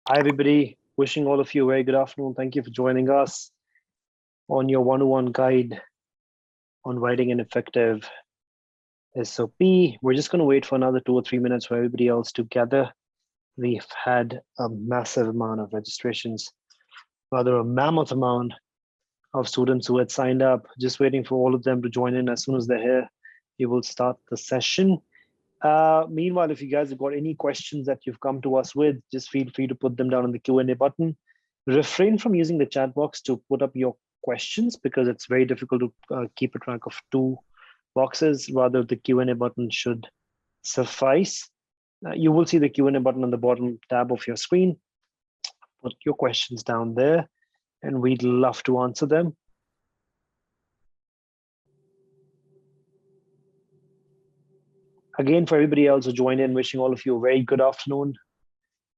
Hi, everybody. Wishing all of you a very good afternoon. Thank you for joining us on your one-on-one guide on writing an effective SOP. We're just going to wait for another 2 or 3 minutes for everybody else to gather. We've had a massive amount of registrations, rather a mammoth amount of students who had signed up, just waiting for all of them to join in. As soon as they're here, we will start the session. Meanwhile, if you guys have got any questions that you've come to us with, just feel free to put them down in the Q&A button. Refrain from using the chat box to put up your questions because it's very difficult to keep a track of 2 boxes. Rather, the Q&A button should suffice. You will see the Q&A button on the bottom tab of your screen. Put your questions down there, and we'd love to answer them. Again, for everybody else who joined in, wishing all of you a very good afternoon.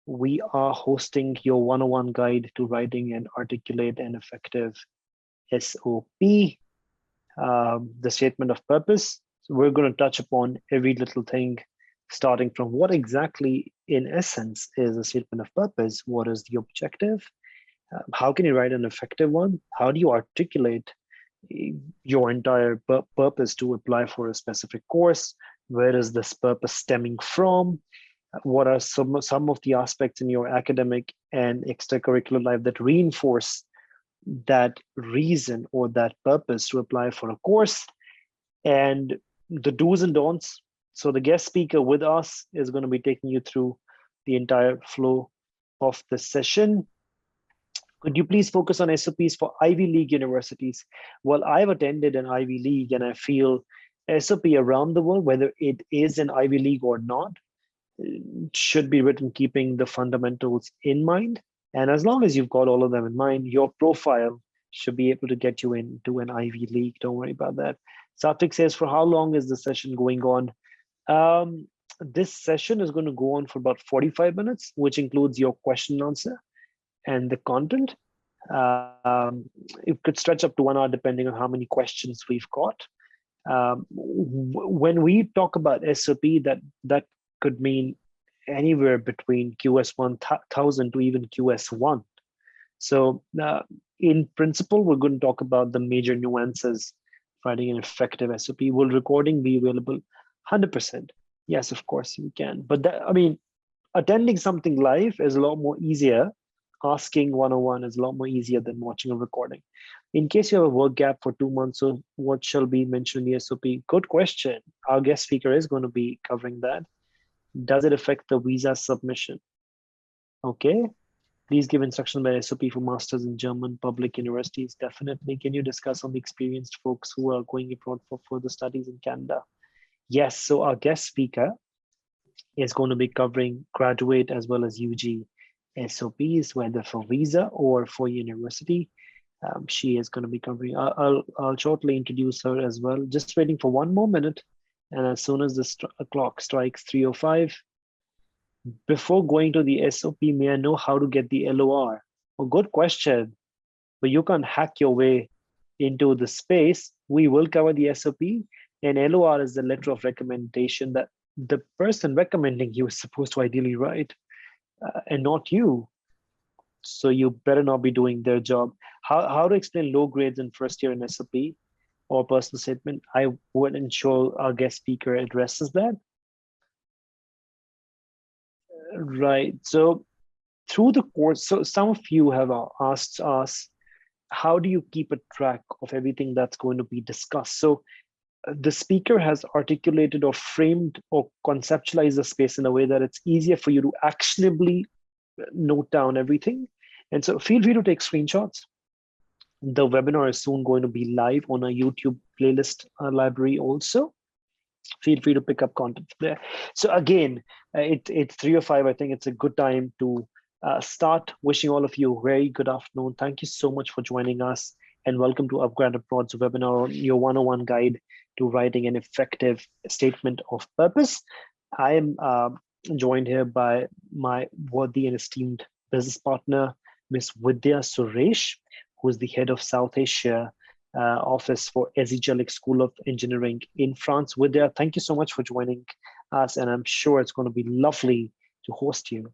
We are hosting your one-on-one guide to writing and articulate an effective SOP, the statement of purpose. So we're going to touch upon every little thing, starting from what exactly, in essence, is a statement of purpose. What is the objective? How can you write an effective one? How do you articulate your entire purpose to apply for a specific course? Where is this purpose stemming from? What are some of the aspects in your academic and extracurricular life that reinforce that reason or that purpose to apply for a course? And the do's and don'ts. So the guest speaker with us is going to be taking you through the entire flow of the session. Could you please focus on SOPs for Ivy League universities? Well, I've attended an Ivy League and I feel SOP around the world, whether it is an Ivy League or not, should be written keeping the fundamentals in mind. And as long as you've got all of them in mind, your profile should be able to get you into an Ivy League. Don't worry about that. Satvik says, for how long is the session going on? This session is going to go on for about 45 minutes, which includes your question and answer and the content. It could stretch up to 1 hour depending on how many questions we've got. When we talk about SOP, that could mean anywhere between QS 1000 to even QS 1. So in principle, we're going to talk about the major nuances writing an effective SOP. Will recording be available? 100%. Yes, of course you can. But attending something live is a lot more easier. Asking one-on-one is a lot more easier than watching a recording. In case you have a work gap for 2 months, so what shall be mentioned in the SOP? Good question. Our guest speaker is going to be covering that. Does it affect the visa submission? Okay. Please give instruction by SOP for masters in German public universities. Definitely. Can you discuss on the experienced folks who are going abroad for further studies in Canada? Yes. So our guest speaker is going to be covering graduate as well as UG SOPs, whether for visa or for university. She is going to be covering. I'll shortly introduce her as well. Just waiting for 1 more minute. And as soon as the clock strikes 3:05, before going to the SOP, may I know how to get the LOR? Well, good question, but you can't hack your way into the space. We will cover the SOP, and LOR is the letter of recommendation that the person recommending you is supposed to ideally write, and not you. So you better not be doing their job. How to explain low grades in first year in SOP or personal statement? I would ensure our guest speaker addresses that. Right. So through the course, so some of you have asked us, how do you keep a track of everything that's going to be discussed? So the speaker has articulated or framed or conceptualized the space in a way that it's easier for you to actionably note down everything. And so feel free to take screenshots. The webinar is soon going to be live on a YouTube playlist library also. Feel free to pick up content there. So again, it's 3:05. I think it's a good time to start. Wishing all of you a very good afternoon. Thank you so much for joining us, and welcome to upGrad Abroad's webinar on your one-on-one guide to writing an effective statement of purpose. I am joined here by my worthy and esteemed business partner, Ms. Vidya Suresh, who is the head of South Asia office for ESIGELEC School of Engineering in France. Vidya, thank you so much for joining us, and I'm sure it's going to be lovely to host you.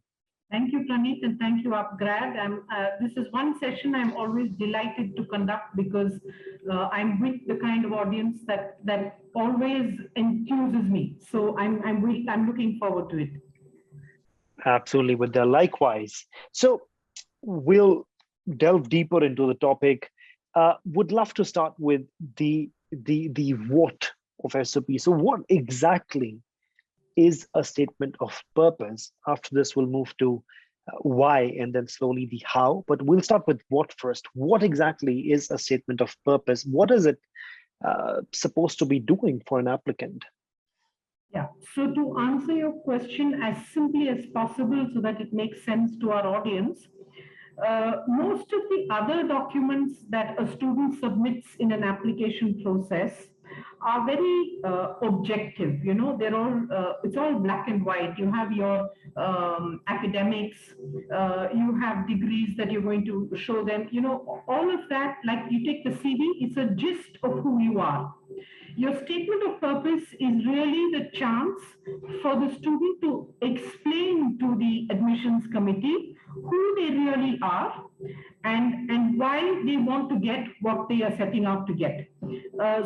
Thank you, Praneeth, and thank you, upGrad. This is one session I'm always delighted to conduct because I'm with the kind of audience that always enthuses me. So I'm looking forward to it. Absolutely, Vidya. Likewise. So we'll delve deeper into the topic. Would love to start with the what of SOP. So what exactly is a statement of purpose? After this, we'll move to why and then slowly the how. But we'll start with what first. What exactly is a statement of purpose? What is it supposed to be doing for an applicant? Yeah, so to answer your question as simply as possible so that it makes sense to our audience, most of the other documents that a student submits in an application process are very objective. You know, they're all it's all black and white. You have your academics, you have degrees that you're going to show them. You know, all of that. Like you take the CV, it's a gist of who you are. Your statement of purpose is really the chance for the student to explain to the admissions committee who they really are and why they want to get what they are setting out to get.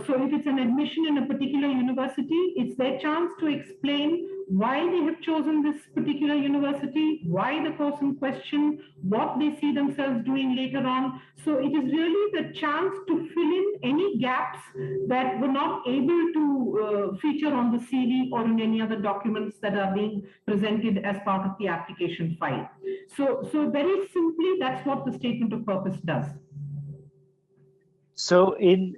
So if it's an admission in a particular university, it's their chance to explain why they have chosen this particular university, why the course in question, what they see themselves doing later on. So it is really the chance to fill in any gaps that were not able to feature on the CV or in any other documents that are being presented as part of the application file. So very simply, that's what the statement of purpose does. So in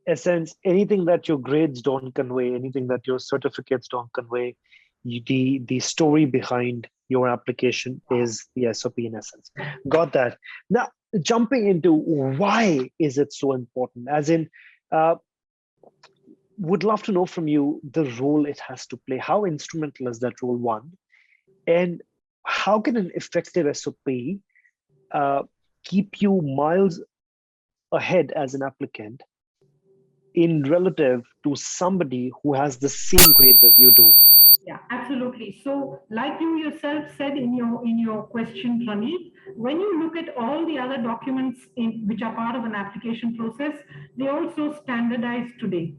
essence, anything that your grades don't convey, anything that your certificates don't convey, the story behind your application is the SOP in essence. Got that. Now, jumping into why is it so important? As in, would love to know from you the role it has to play. How instrumental is that role, one? And how can an effective SOP keep you miles ahead as an applicant in relative to somebody who has the same grades as you do? Yeah, absolutely. So, like you yourself said in your question, Praneeth, when you look at all the other documents which are part of an application process, they also standardized today.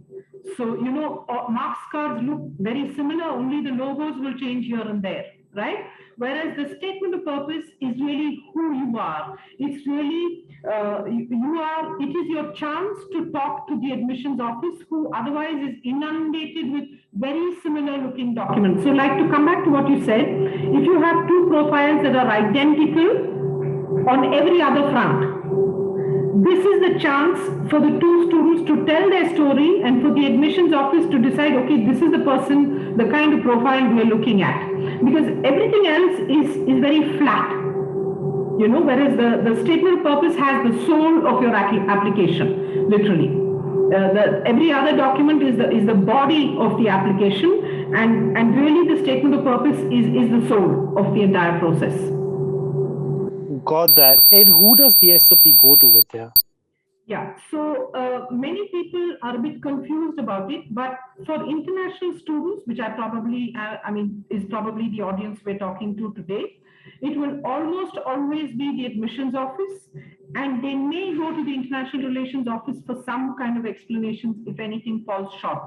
So, you know, marks cards look very similar, only the logos will change here and there, right? Whereas the statement of purpose is really who you are. It's really, it is your chance to talk to the admissions office who otherwise is inundated with very similar looking documents. So like to come back to what you said, if you have two profiles that are identical on every other front, this is the chance for the two students to tell their story and for the admissions office to decide, okay, this is the person, the kind of profile we are looking at. Because everything else is very flat, you know, whereas the statement of purpose has the soul of your application, literally. Every other document is the body of the application, and really the statement of purpose is the soul of the entire process. Got that. And who does the SOP go to, Vidya? Yeah, so many people are a bit confused about it, but for international students, which is probably the audience we're talking to today, it will almost always be the admissions office, and they may go to the international relations office for some kind of explanations if anything falls short.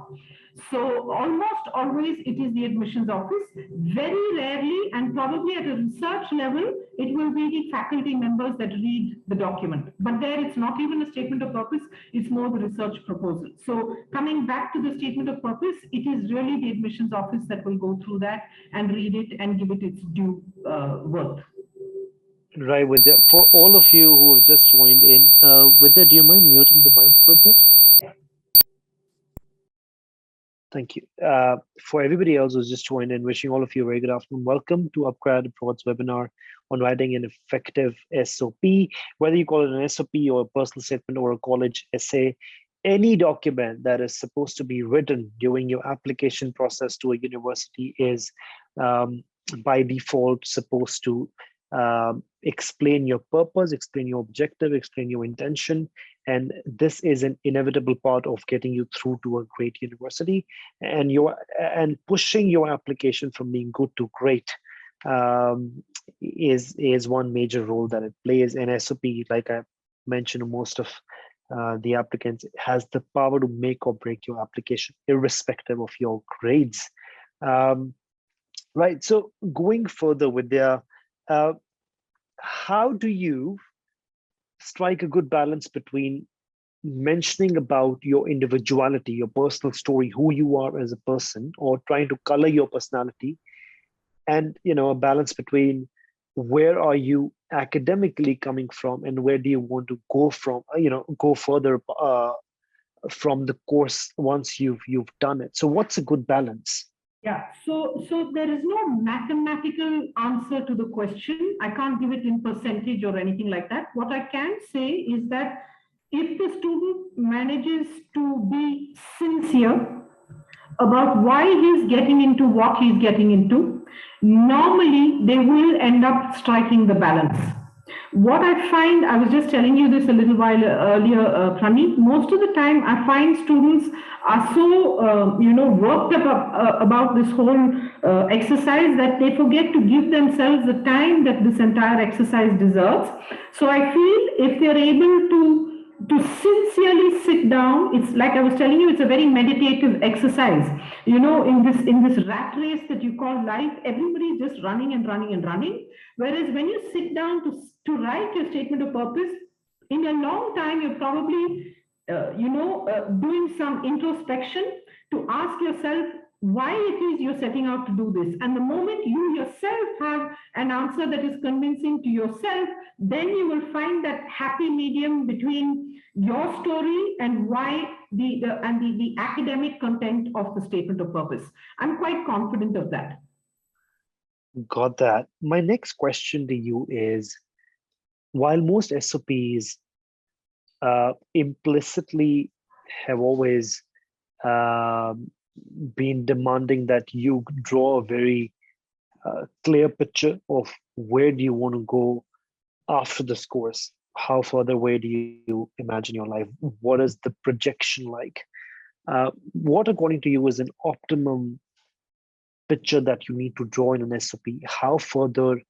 So almost always it is the admissions office. Very rarely, and probably at a research level, it will be the faculty members that read the document. But there it's not even a statement of purpose, it's more the research proposal. So coming back to the statement of purpose, it is really the admissions office that will go through that and read it and give it its due worth. Right, Vidya. For all of you who have just joined in, Vidya, do you mind muting the mic for a bit? Thank you. For everybody else who's just joined in, wishing all of you a very good afternoon. Welcome to upGrad Pro's webinar on writing an effective SOP. Whether you call it an SOP or a personal statement or a college essay, any document that is supposed to be written during your application process to a university is by default supposed to explain your purpose, explain your objective, explain your intention. And this is an inevitable part of getting you through to a great university and pushing your application from being good to great is one major role that it plays. And SOP, like I mentioned, most of the applicants has the power to make or break your application, irrespective of your grades. Right. So going further with their, how do you strike a good balance between mentioning about your individuality, your personal story, who you are as a person, or trying to color your personality, and a balance between where are you academically coming from and where do you want to go from, go further from the course once you've done it. So what's a good balance? Yeah, so there is no mathematical answer to the question. I can't give it in percentage or anything like that. What I can say is that if the student manages to be sincere about why he's getting into what he's getting into, normally they will end up striking the balance. What I find, I was just telling you this a little while earlier, Praneet, most of the time I find students are so, worked up about this whole exercise that they forget to give themselves the time that this entire exercise deserves. So I feel if they're able to sincerely sit down, it's like I was telling you, it's a very meditative exercise. In this rat race that you call life, everybody is just running and running and running. Whereas when you sit down to write your statement of purpose, in a long time, you're probably doing some introspection to ask yourself why it is you're setting out to do this. And the moment you yourself have an answer that is convincing to yourself, then you will find that happy medium between your story and why the academic content of the statement of purpose. I'm quite confident of that. Got that. My next question to you is, while most SOPs implicitly have always been demanding that you draw a very clear picture of where do you want to go after this course, how further away do you imagine your life, what is the projection like, what according to you is an optimum picture that you need to draw in an SOP, how further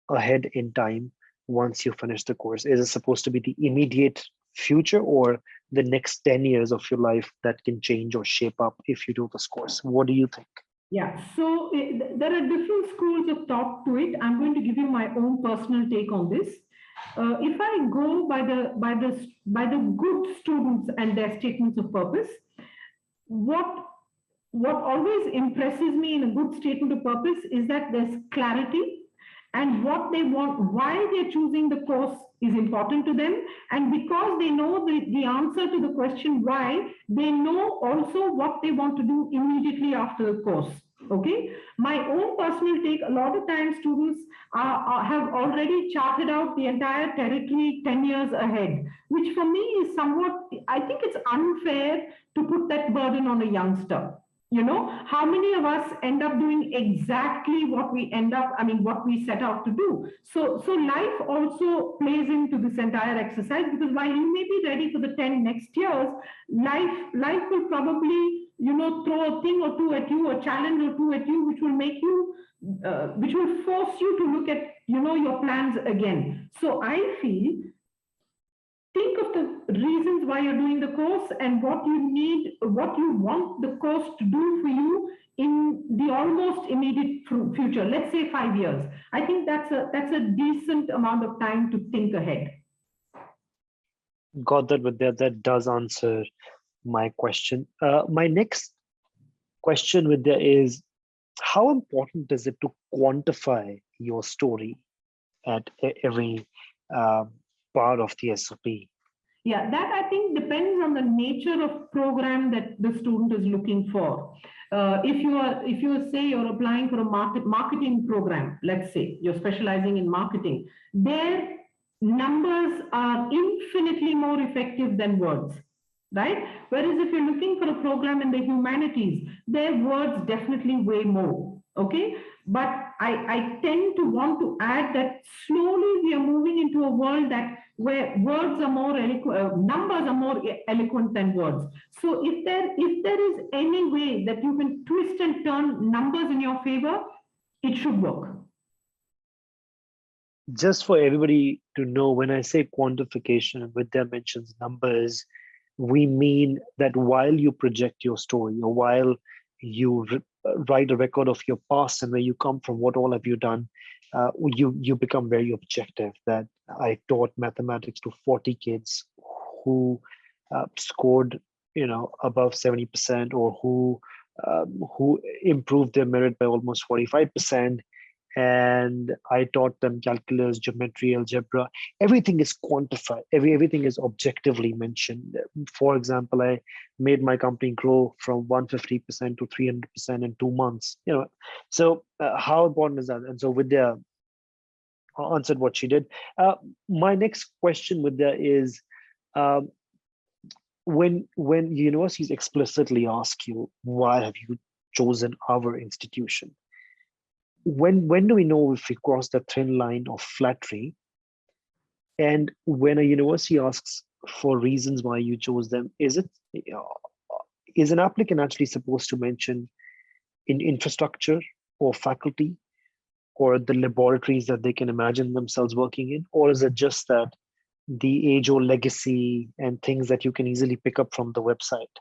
ahead in time once you finish the course? Is it supposed to be the immediate future or the next 10 years of your life that can change or shape up if you do this course? What do you think? Yeah, so there are different schools of thought to it. I'm going to give you my own personal take on this. If I go by the good students and their statements of purpose, what always impresses me in a good statement of purpose is that there's clarity, and what they want, why they're choosing the course is important to them. And because they know the answer to the question why, they know also what they want to do immediately after the course. Okay, my own personal take, a lot of times students have already charted out the entire territory 10 years ahead, which for me is somewhat, I think it's unfair to put that burden on a youngster. How many of us end up doing exactly what we set out to do? So life also plays into this entire exercise, because while you may be ready for the 10 next years, life will probably, throw a thing or two at you, a challenge or two at you, which will make you, which will force you to look at, your plans again. So I feel, think of the reasons why you're doing the course and what you need, what you want the course to do for you in the almost immediate future. Let's say 5 years. I think that's a decent amount of time to think ahead. Got that, Vidya. That does answer my question. My next question, Vidya, is how important is it to quantify your story at every part of the SOP? Yeah, that I think depends on the nature of program that the student is looking for. If you say you're applying for a marketing program, let's say you're specializing in marketing, their numbers are infinitely more effective than words, right? Whereas if you're looking for a program in the humanities, their words definitely weigh more. Okay, but I tend to want to add that slowly we are moving into a world where words are more eloquent, numbers are more eloquent than words. So if there is any way that you can twist and turn numbers in your favor, it should work. just for everybody to know, when I say quantification and Vidya mentions numbers, we mean that while you project your story, or while you write a record of your past and where you come from, what all have you done, you become very objective. That I taught mathematics to 40 kids who scored, above 70%, or who improved their merit by almost 45%. And I taught them calculus, geometry, algebra. Everything is quantified. Everything is objectively mentioned. For example, I made my company grow from 150% to 300% in 2 months. So how important is that? And so Vidya answered what she did. My next question, Vidya, is um, when universities explicitly ask you, why have you chosen our institution? When do we know if we cross the thin line of flattery? And when a university asks for reasons why you chose them, is an applicant actually supposed to mention in infrastructure or faculty or the laboratories that they can imagine themselves working in? Or is it just that the age-old legacy and things that you can easily pick up from the website?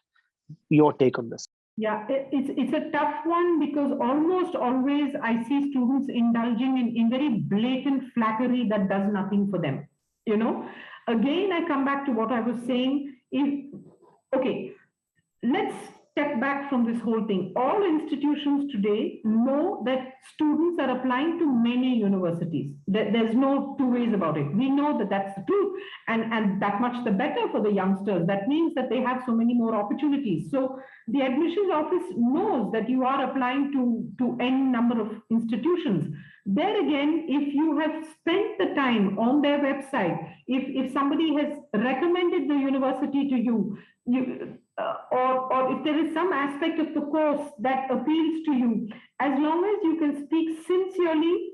Your take on this? Yeah, it's a tough one, because almost always I see students indulging in very blatant flattery that does nothing for them. Again, I come back to what I was saying. Okay, let's step back from this whole thing. All institutions today know that students are applying to many universities. There's no two ways about it. We know that that's the truth, and that much the better for the youngsters. That means that they have so many more opportunities. So the admissions office knows that you are applying to any number of institutions. There again, if you have spent the time on their website, if somebody has recommended the university to you, or if there is some aspect of the course that appeals to you, as long as you can speak sincerely,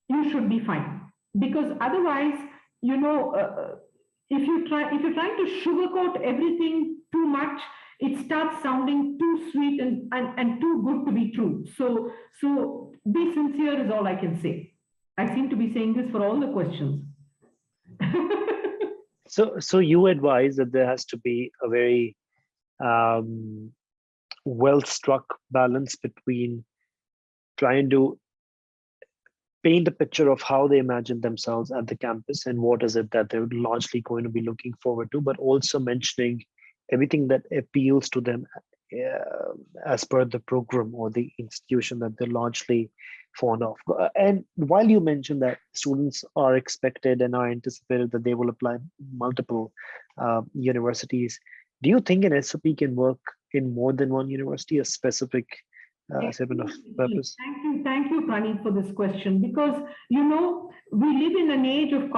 you should be fine. Because otherwise, if you're trying to sugarcoat everything too much, it starts sounding too sweet and too good to be true. So be sincere is all I can say. I seem to be saying this for all the questions. So you advise that there has to be a very well-struck balance between trying to paint a picture of how they imagine themselves at the campus and what is it that they're largely going to be looking forward to, but also mentioning everything that appeals to them as per the program or the institution that they're largely fond of. And while you mentioned that students are expected and are anticipated that they will apply multiple universities, do you think an SOP can work in more than one university, a specific segment of purpose? Thank you, Pranit, for this question, because we live in an age of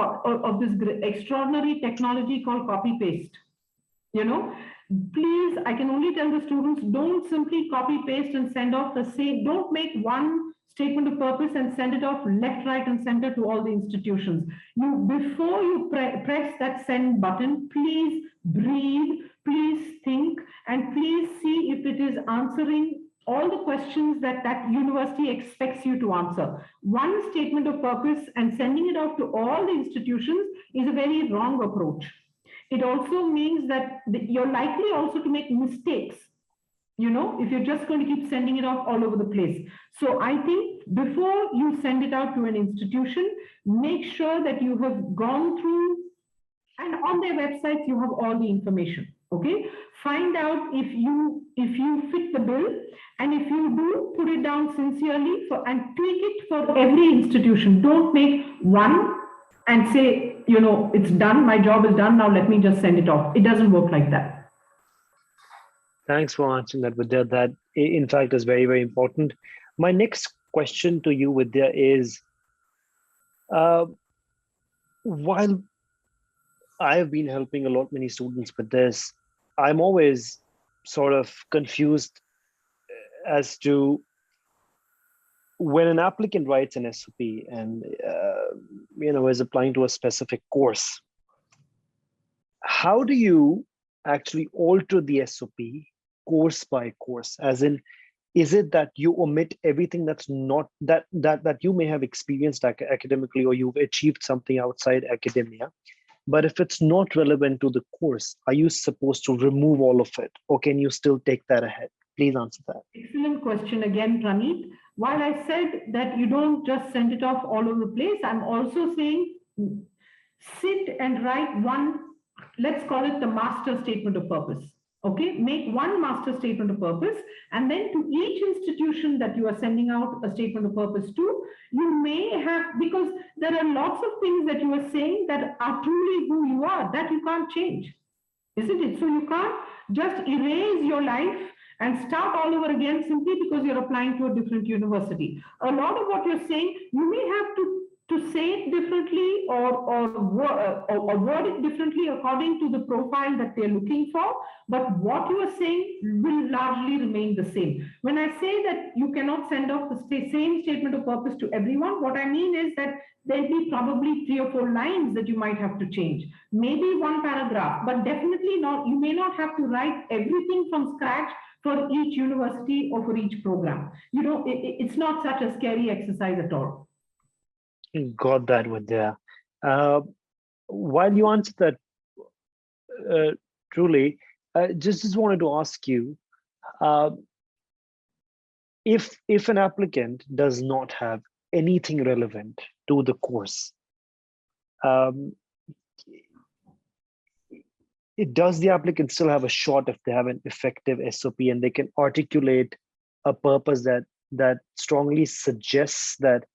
this extraordinary technology called copy paste. Please, I can only tell the students, don't simply copy paste and send off the same. Don't make one statement of purpose and send it off left, right, and center to all the institutions. Before you press that send button, please breathe, please think, and please see if it is answering all the questions that university expects you to answer. One statement of purpose and sending it out to all the institutions is a very wrong approach. It also means that you're likely also to make mistakes, if you're just going to keep sending it off all over the place. So I think before you send it out to an institution, make sure that you have gone through, and on their websites you have all the information. Okay, find out if you fit the bill, and if you do, put it down sincerely and tweak it for every institution. Don't make one and say, it's done, my job is done, now let me just send it off. It doesn't work like that. Thanks for answering that, Vidya. That, in fact, is very, very important. My next question to you, Vidya, is while I've been helping many students with this, I'm always sort of confused as to when an applicant writes an SOP and is applying to a specific course. How do you actually alter the SOP course by course? As in, Is it that you omit everything that's not that you may have experienced academically, or you've achieved something outside academia? But if it's not relevant to the course, are you supposed to remove all of it, or can you still take that ahead? Please answer that. Excellent question again, Praneet. While I said that you don't just send it off all over the place, I'm also saying sit and write one, let's call it the master statement of purpose. Okay, make one master statement of purpose, and then to each institution that you are sending out a statement of purpose to, you may have, because there are lots of things that you are saying that are truly who you are, that you can't change, isn't it? So you can't just erase your life and start all over again simply because you're applying to a different university. A lot of what you're saying, you may have to say it differently or word it differently according to the profile that they're looking for, but what you are saying will largely remain the same. When I say that you cannot send off the same statement of purpose to everyone, what I mean is that there'll be probably 3 or 4 lines that you might have to change, maybe one paragraph, but definitely not, you may not have to write everything from scratch for each university or for each program. You know, it's not such a scary exercise at all. Got that, Vidya. While you answered that truly, just wanted to ask you, if an applicant does not have anything relevant to the course, does the applicant still have a shot if they have an effective SOP and they can articulate a purpose that strongly suggests that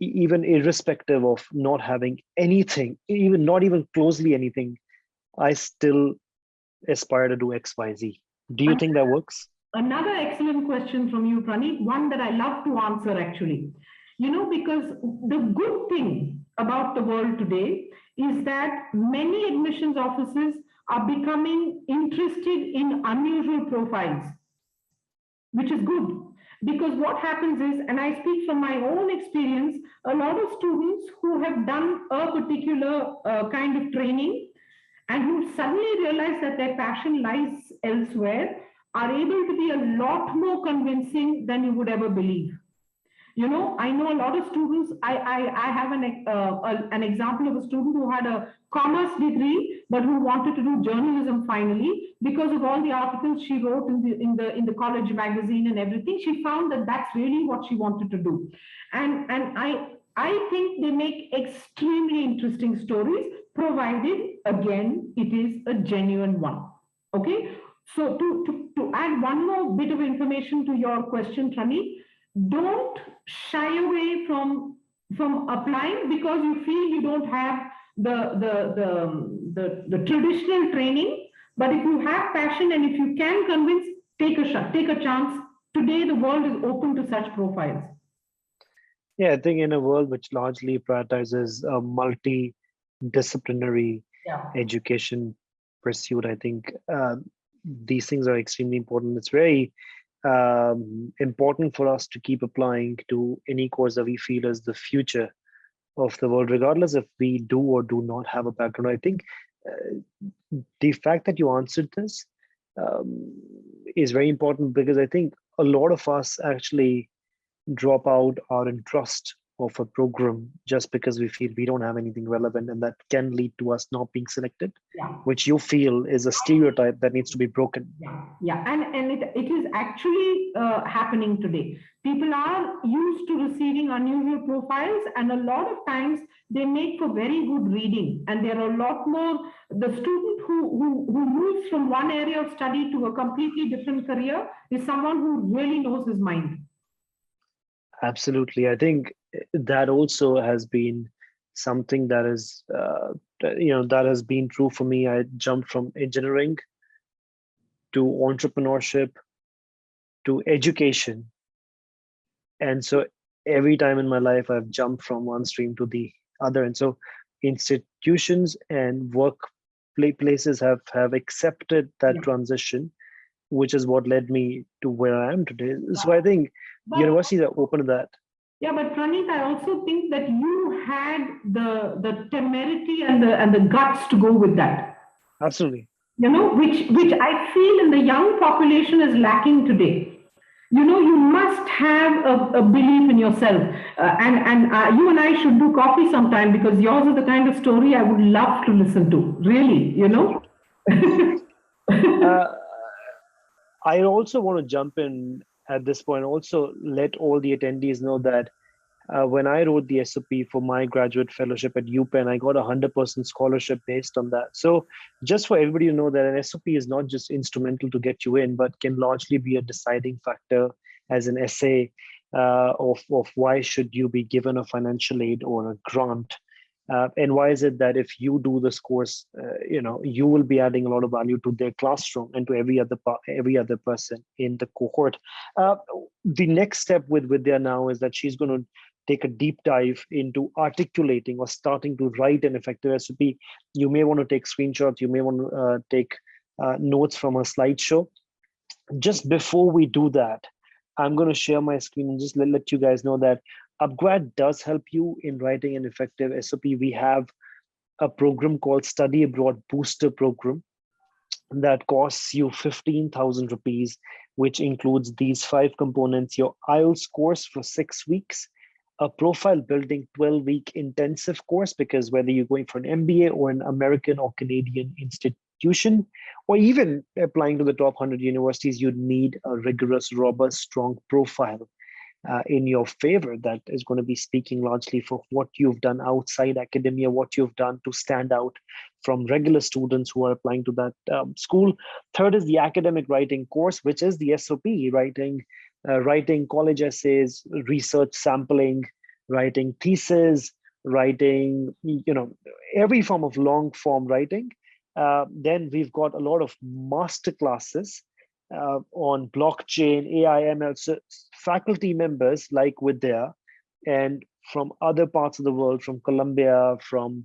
even irrespective of not having anything, not even closely anything, I still aspire to do XYZ? Do you think that works? Another excellent question from you, Praneet, one that I love to answer actually. You know, because the good thing about the world today is that many admissions offices are becoming interested in unusual profiles, which is good. Because what happens is, and I speak from my own experience, a lot of students who have done a particular kind of training and who suddenly realize that their passion lies elsewhere are able to be a lot more convincing than you would ever believe. You know, I know a lot of students. I have an example of a student who had a commerce degree, but who wanted to do journalism finally because of all the articles she wrote in the college magazine and everything. She found that that's really what she wanted to do, and I think they make extremely interesting stories, provided again it is a genuine one. Okay, so to add one more bit of information to your question, Praneet, don't shy away from applying because you feel you don't have the traditional training. But if you have passion and if you can convince, take a chance. Today the world is open to such profiles. Yeah, I think in a world which largely prioritizes a multidisciplinary education pursuit, I think these things are extremely important. It's very important for us to keep applying to any course that we feel is the future of the world, regardless if we do or do not have a background. I think the fact that you answered this is very important, because I think a lot of us actually drop out our interest of a program just because we feel we don't have anything relevant, and that can lead to us not being selected, which you feel is a stereotype that needs to be broken. And it is actually happening today. People are used to receiving unusual profiles, and a lot of times they make for very good reading, and there are a lot more. The student who moves from one area of study to a completely different career is someone who really knows his mind. Absolutely. I think that also has been something that is, that has been true for me. I jumped from engineering to entrepreneurship to education. And so every time in my life, I've jumped from one stream to the other. And so institutions and workplaces have accepted that transition, which is what led me to where I am today. So I think universities are open to that. Yeah, but Praneet, I also think that you had the temerity and the guts to go with that. Absolutely. You know, which I feel in the young population is lacking today. you must have a belief in yourself. And you and I should do coffee sometime, because yours is the kind of story I would love to listen to. Really. I also want to jump in at this point, also let all the attendees know that when I wrote the SOP for my graduate fellowship at UPenn, I got 100% scholarship based on that. So just for everybody to know that an SOP is not just instrumental to get you in, but can largely be a deciding factor as an essay of why should you be given a financial aid or a grant. And why is it that if you do this course, you will be adding a lot of value to their classroom and to every other person in the cohort. The next step with Vidya now is that she's going to take a deep dive into articulating or starting to write an effective SOP. You may want to take screenshots. You may want to take notes from a slideshow. Just before we do that, I'm going to share my screen and just let you guys know that upGrad does help you in writing an effective SOP. We have a program called Study Abroad Booster Program that costs you 15,000 rupees, which includes these 5 components: your IELTS course for 6 weeks, a profile building 12-week intensive course, because whether you're going for an MBA or an American or Canadian institution, or even applying to the top 100 universities, you need a rigorous, robust, strong profile in your favor that is going to be speaking largely for what you've done outside academia, what you've done to stand out from regular students who are applying to that school. Third is the academic writing course, which is the SOP, writing college essays, research sampling, writing thesis, writing, every form of long form writing. Then we've got a lot of master classes on blockchain, AI, ML. So faculty members like Vidya and from other parts of the world, from Columbia, from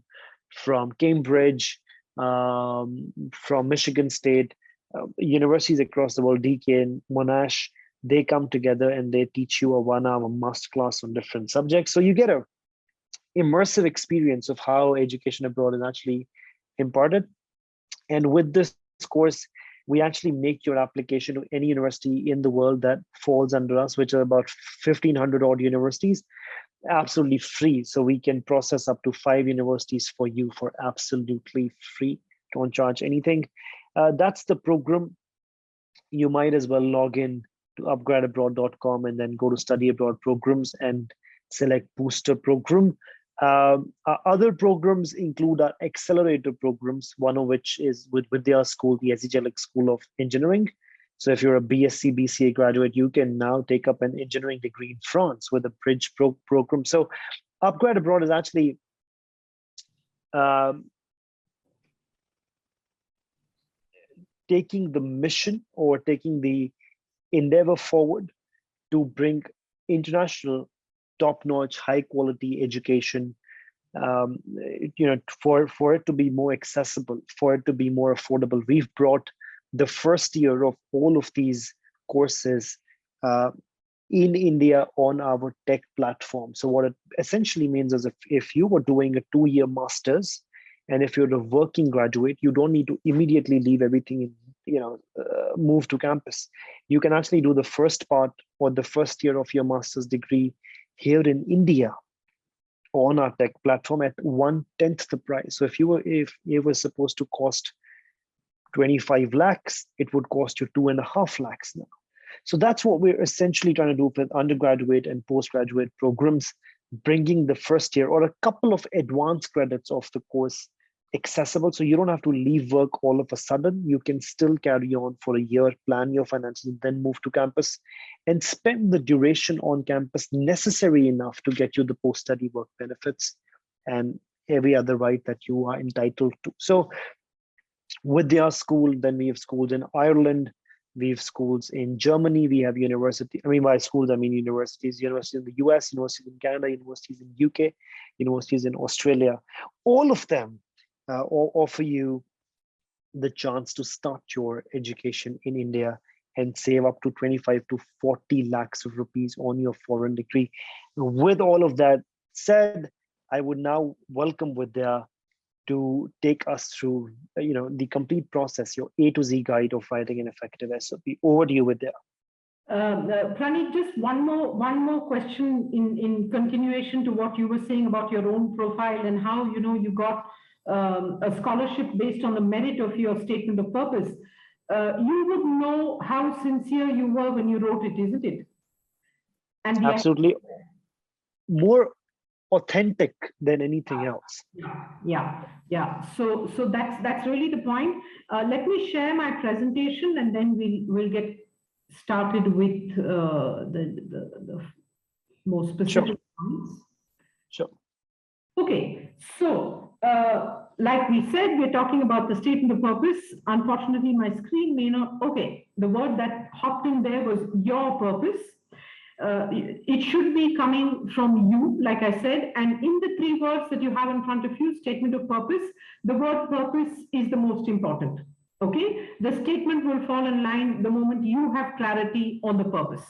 Cambridge, from Michigan State, universities across the world, Deakin, Monash, they come together and they teach you a 1-hour masterclass on different subjects. So you get a immersive experience of how education abroad is actually imparted. And with this course, we actually make your application to any university in the world that falls under us, which are about 1,500 odd universities, absolutely free. So we can process up to 5 universities for you for absolutely free. Don't charge anything. That's the program. You might as well log in to upgradabroad.com and then go to study abroad programs and select booster program. Other programs include our accelerator programs, one of which is with Vidya School, the ESIGELEC School of Engineering. So if you're a BSc, BCA graduate, you can now take up an engineering degree in France with a bridge program. So upGrad Abroad is actually taking the mission or taking the endeavor forward to bring international top-notch, high-quality education, for it to be more accessible, for it to be more affordable. We've brought the first year of all of these courses in India on our tech platform. So what it essentially means is if you were doing a 2-year master's, and if you're a working graduate, you don't need to immediately leave everything and move to campus. You can actually do the first part or the first year of your master's degree here in India on our tech platform at 1/10 the price. So if it was supposed to cost 25 lakhs, it would cost you 2.5 lakhs now. So that's what we're essentially trying to do with undergraduate and postgraduate programs, bringing the first year or a couple of advanced credits of the course accessible. So you don't have to leave work all of a sudden. You can still carry on for a year, plan your finances, then move to campus and spend the duration on campus necessary enough to get you the post-study work benefits and every other right that you are entitled to. So with their school, then we have schools in Ireland, we have schools in Germany, we have university. I mean, by schools, I mean universities in the US, universities in Canada, universities in UK, universities in Australia. All of them offer you the chance to start your education in India and save up to 25 to 40 lakhs of rupees on your foreign degree. With all of that said, I would now welcome Vidya to take us through the complete process, your A to Z guide of writing an effective SOP. Over to you, Vidya. Praneet, just one more question in continuation to what you were saying about your own profile and how you got a scholarship based on the merit of your statement of purpose. You would know how sincere you were when you wrote it, isn't it? And absolutely, more authentic than anything else. Yeah. So that's really the point. Let me share my presentation, and then we'll get started with the more specific points. Sure. Okay, so like we said, we're talking about the statement of purpose. Unfortunately, my screen may not. Okay, the word that hopped in there was your purpose. It should be coming from you, like I said, and in the 3 words that you have in front of you, statement of purpose, the word purpose is the most important. Okay, the statement will fall in line the moment you have clarity on the purpose.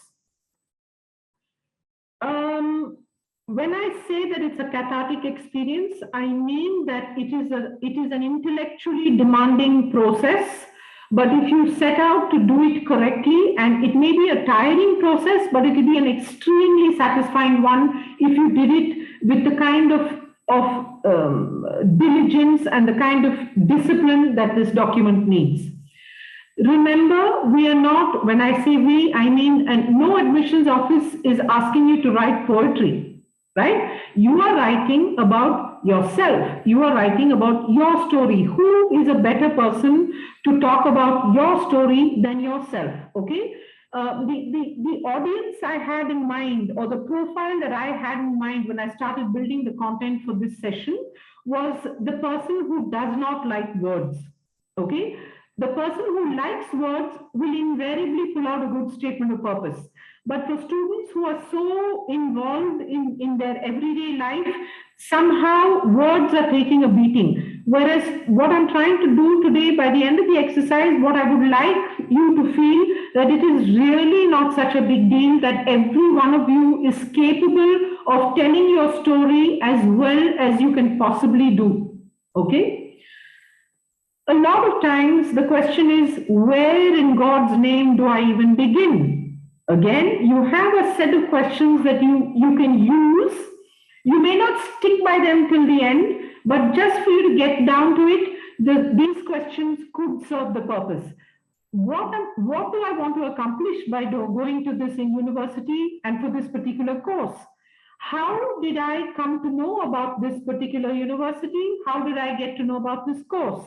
When I say that it's a cathartic experience, I mean that it is an intellectually demanding process. But if you set out to do it correctly, and it may be a tiring process, but it will be an extremely satisfying one if you did it with the kind of diligence and the kind of discipline that this document needs. Remember, we are not, when I say we, I mean, and no admissions office is asking you to write poetry, right? You are writing about yourself. You are writing about your story. Who is a better person to talk about your story than yourself, okay? The audience I had in mind, or the profile that I had in mind when I started building the content for this session, was the person who does not like words, okay? The person who likes words will invariably pull out a good statement of purpose. But for students who are so involved in their everyday life, somehow words are taking a beating. Whereas what I'm trying to do today, by the end of the exercise, what I would like you to feel that it is really not such a big deal, that every one of you is capable of telling your story as well as you can possibly do, okay? A lot of times the question is, where in God's name do I even begin? Again, you have a set of questions that you can use. You may not stick by them till the end, but just for you to get down to it, these questions could serve the purpose. What do I want to accomplish by going to this in university and for this particular course? How did I come to know about this particular university? How did I get to know about this course?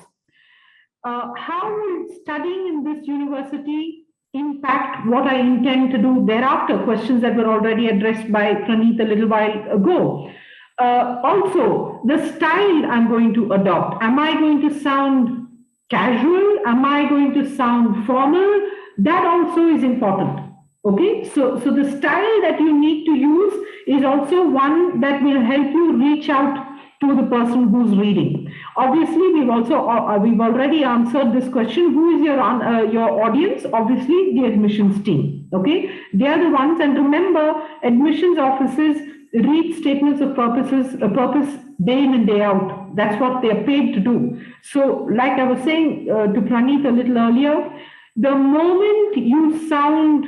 How will studying in this university impact what I intend to do thereafter? Questions that were already addressed by Praneet a little while ago. Also, the style I'm going to adopt. Am I going to sound casual? Am I going to sound formal? That also is important. Okay, so the style that you need to use is also one that will help you reach out to the person who's reading. Obviously, we've already answered this question. Who is your audience? Obviously, the admissions team. Okay, they are the ones. And remember, admissions offices read statements of purpose day in and day out. That's what they are paid to do. So, like I was saying to Praneet a little earlier, the moment you sound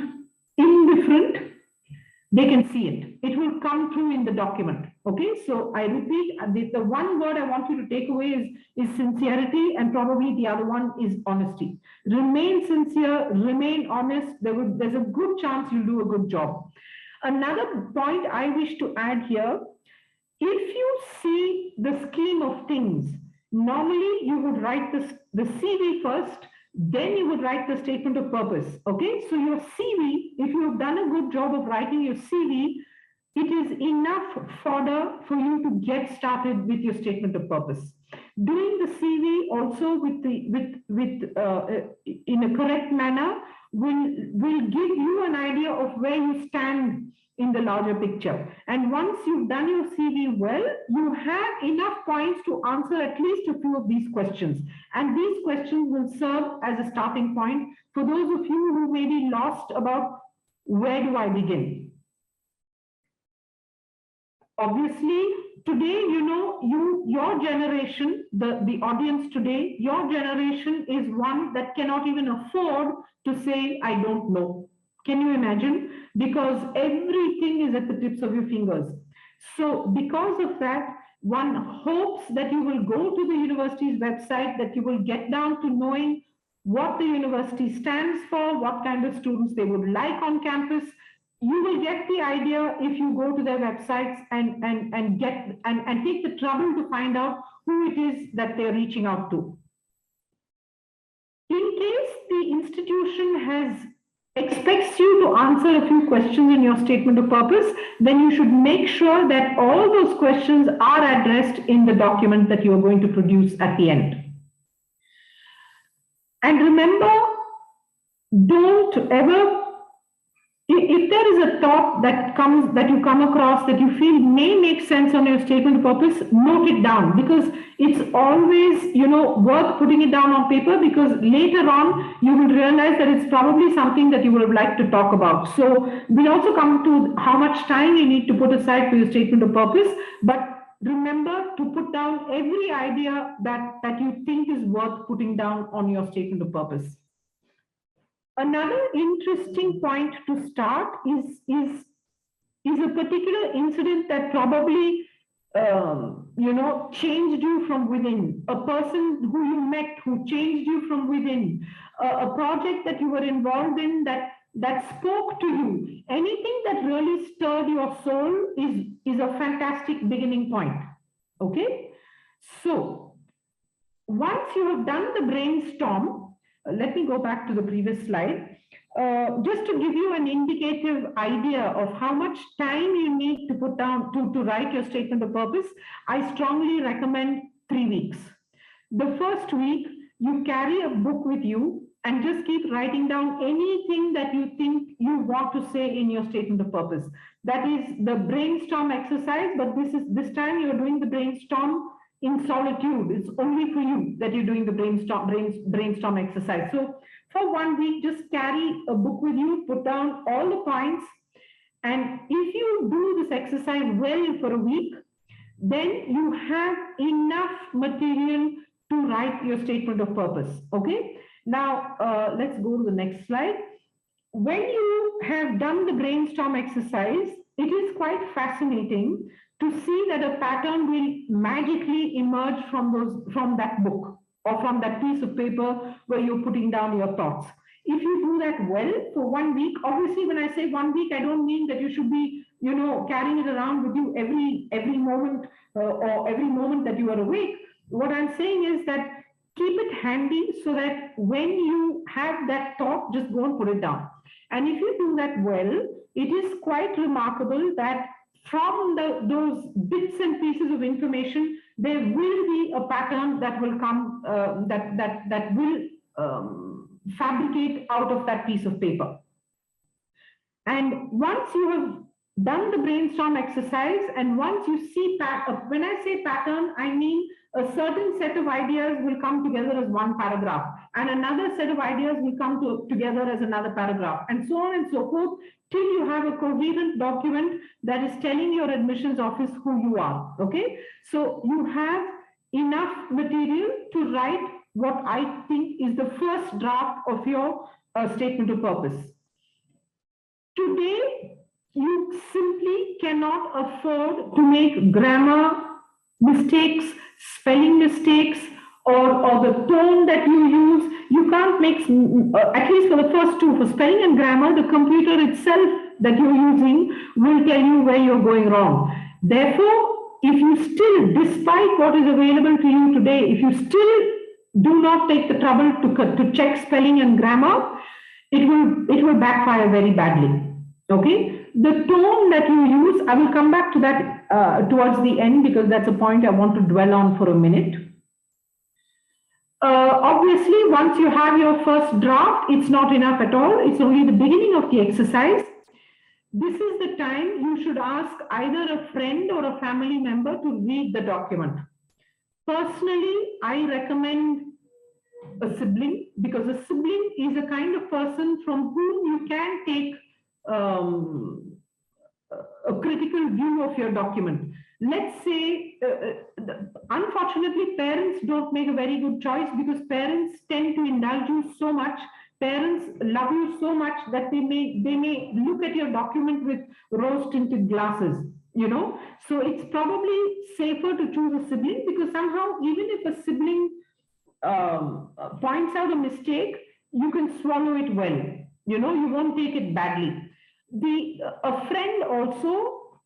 indifferent, they can see it. It will come through in the document. Okay, so I repeat, the one word I want you to take away is sincerity, and probably the other one is honesty. Remain sincere, remain honest. There's a good chance you'll do a good job. Another point I wish to add here, if you see the scheme of things, normally you would write the CV first, then you would write the statement of purpose. Okay, so your CV, if you've done a good job of writing your CV, it is enough fodder for you to get started with your statement of purpose. Doing the CV also in a correct manner will give you an idea of where you stand in the larger picture. And once you've done your CV well, you have enough points to answer at least a few of these questions. And these questions will serve as a starting point for those of you who may be lost about where do I begin. Obviously, today, your generation, the audience today, your generation is one that cannot even afford to say, I don't know. Can you imagine? Because everything is at the tips of your fingers. So because of that, one hopes that you will go to the university's website, that you will get down to knowing what the university stands for, what kind of students they would like on campus. You will get the idea if you go to their websites and take the trouble to find out who it is that they're reaching out to. In case the institution expects you to answer a few questions in your statement of purpose, then you should make sure that all those questions are addressed in the document that you are going to produce at the end. And remember, don't ever, if there is a thought that you come across that you feel may make sense on your statement of purpose, note it down, because it's always, worth putting it down on paper, because later on you will realize that it's probably something that you would have liked to talk about. So we'll also come to how much time you need to put aside for your statement of purpose, but remember to put down every idea that you think is worth putting down on your statement of purpose. Another interesting point to start is a particular incident that probably changed you from within. A person who you met who changed you from within. A project that you were involved in that spoke to you. Anything that really stirred your soul is a fantastic beginning point. Okay, so once you have done the brainstorm. Let me go back to the previous slide. Just to give you an indicative idea of how much time you need to put down to write your statement of purpose, I strongly recommend 3 weeks. The first week, you carry a book with you and just keep writing down anything that you think you want to say in your statement of purpose. That is the brainstorm exercise, but this time you're doing the brainstorm in solitude. It's only for you that you're doing the brainstorm exercise. So for 1 week, just carry a book with you, put down all the points. And if you do this exercise well for a week, then you have enough material to write your statement of purpose. Okay. Now, let's go to the next slide. When you have done the brainstorm exercise, it is quite fascinating to see that a pattern will magically emerge from that book or from that piece of paper where you're putting down your thoughts. If you do that well for 1 week, obviously when I say 1 week, I don't mean that you should be, carrying it around with you every moment or every moment that you are awake. What I'm saying is that keep it handy so that when you have that thought, just go and put it down. And if you do that well, it is quite remarkable that from those bits and pieces of information, there will be a pattern that will come, that will fabricate out of that piece of paper. And once you have done the brainstorm exercise, and once you see, when I say pattern, I mean a certain set of ideas will come together as one paragraph, and another set of ideas will come together as another paragraph, and so on and so forth, till you have a coherent document that is telling your admissions office who you are. Okay, so you have enough material to write what I think is the first draft of your statement of purpose. Today, you simply cannot afford to make grammar mistakes, spelling mistakes, or the tone that you use. You can't make, at least for the first two, for spelling and grammar, the computer itself that you're using will tell you where you're going wrong. Therefore, if you still, despite what is available to you today, if you still do not take the trouble to check spelling and grammar, it will backfire very badly. Okay? The tone that you use, I will come back to that towards the end, because that's a point I want to dwell on for a minute. Obviously, once you have your first draft, it's not enough at all. It's only the beginning of the exercise. This is the time you should ask either a friend or a family member to read the document. Personally, I recommend a sibling, because a sibling is a kind of person from whom you can take a critical view of your document. Let's say, unfortunately, parents don't make a very good choice, because parents tend to indulge you so much. parents love you so much that they may look at your document with rose-tinted glasses, you know. So it's probably safer to choose a sibling, because somehow even if a sibling points out a mistake, you can swallow it well, you know, you won't take it badly. A friend also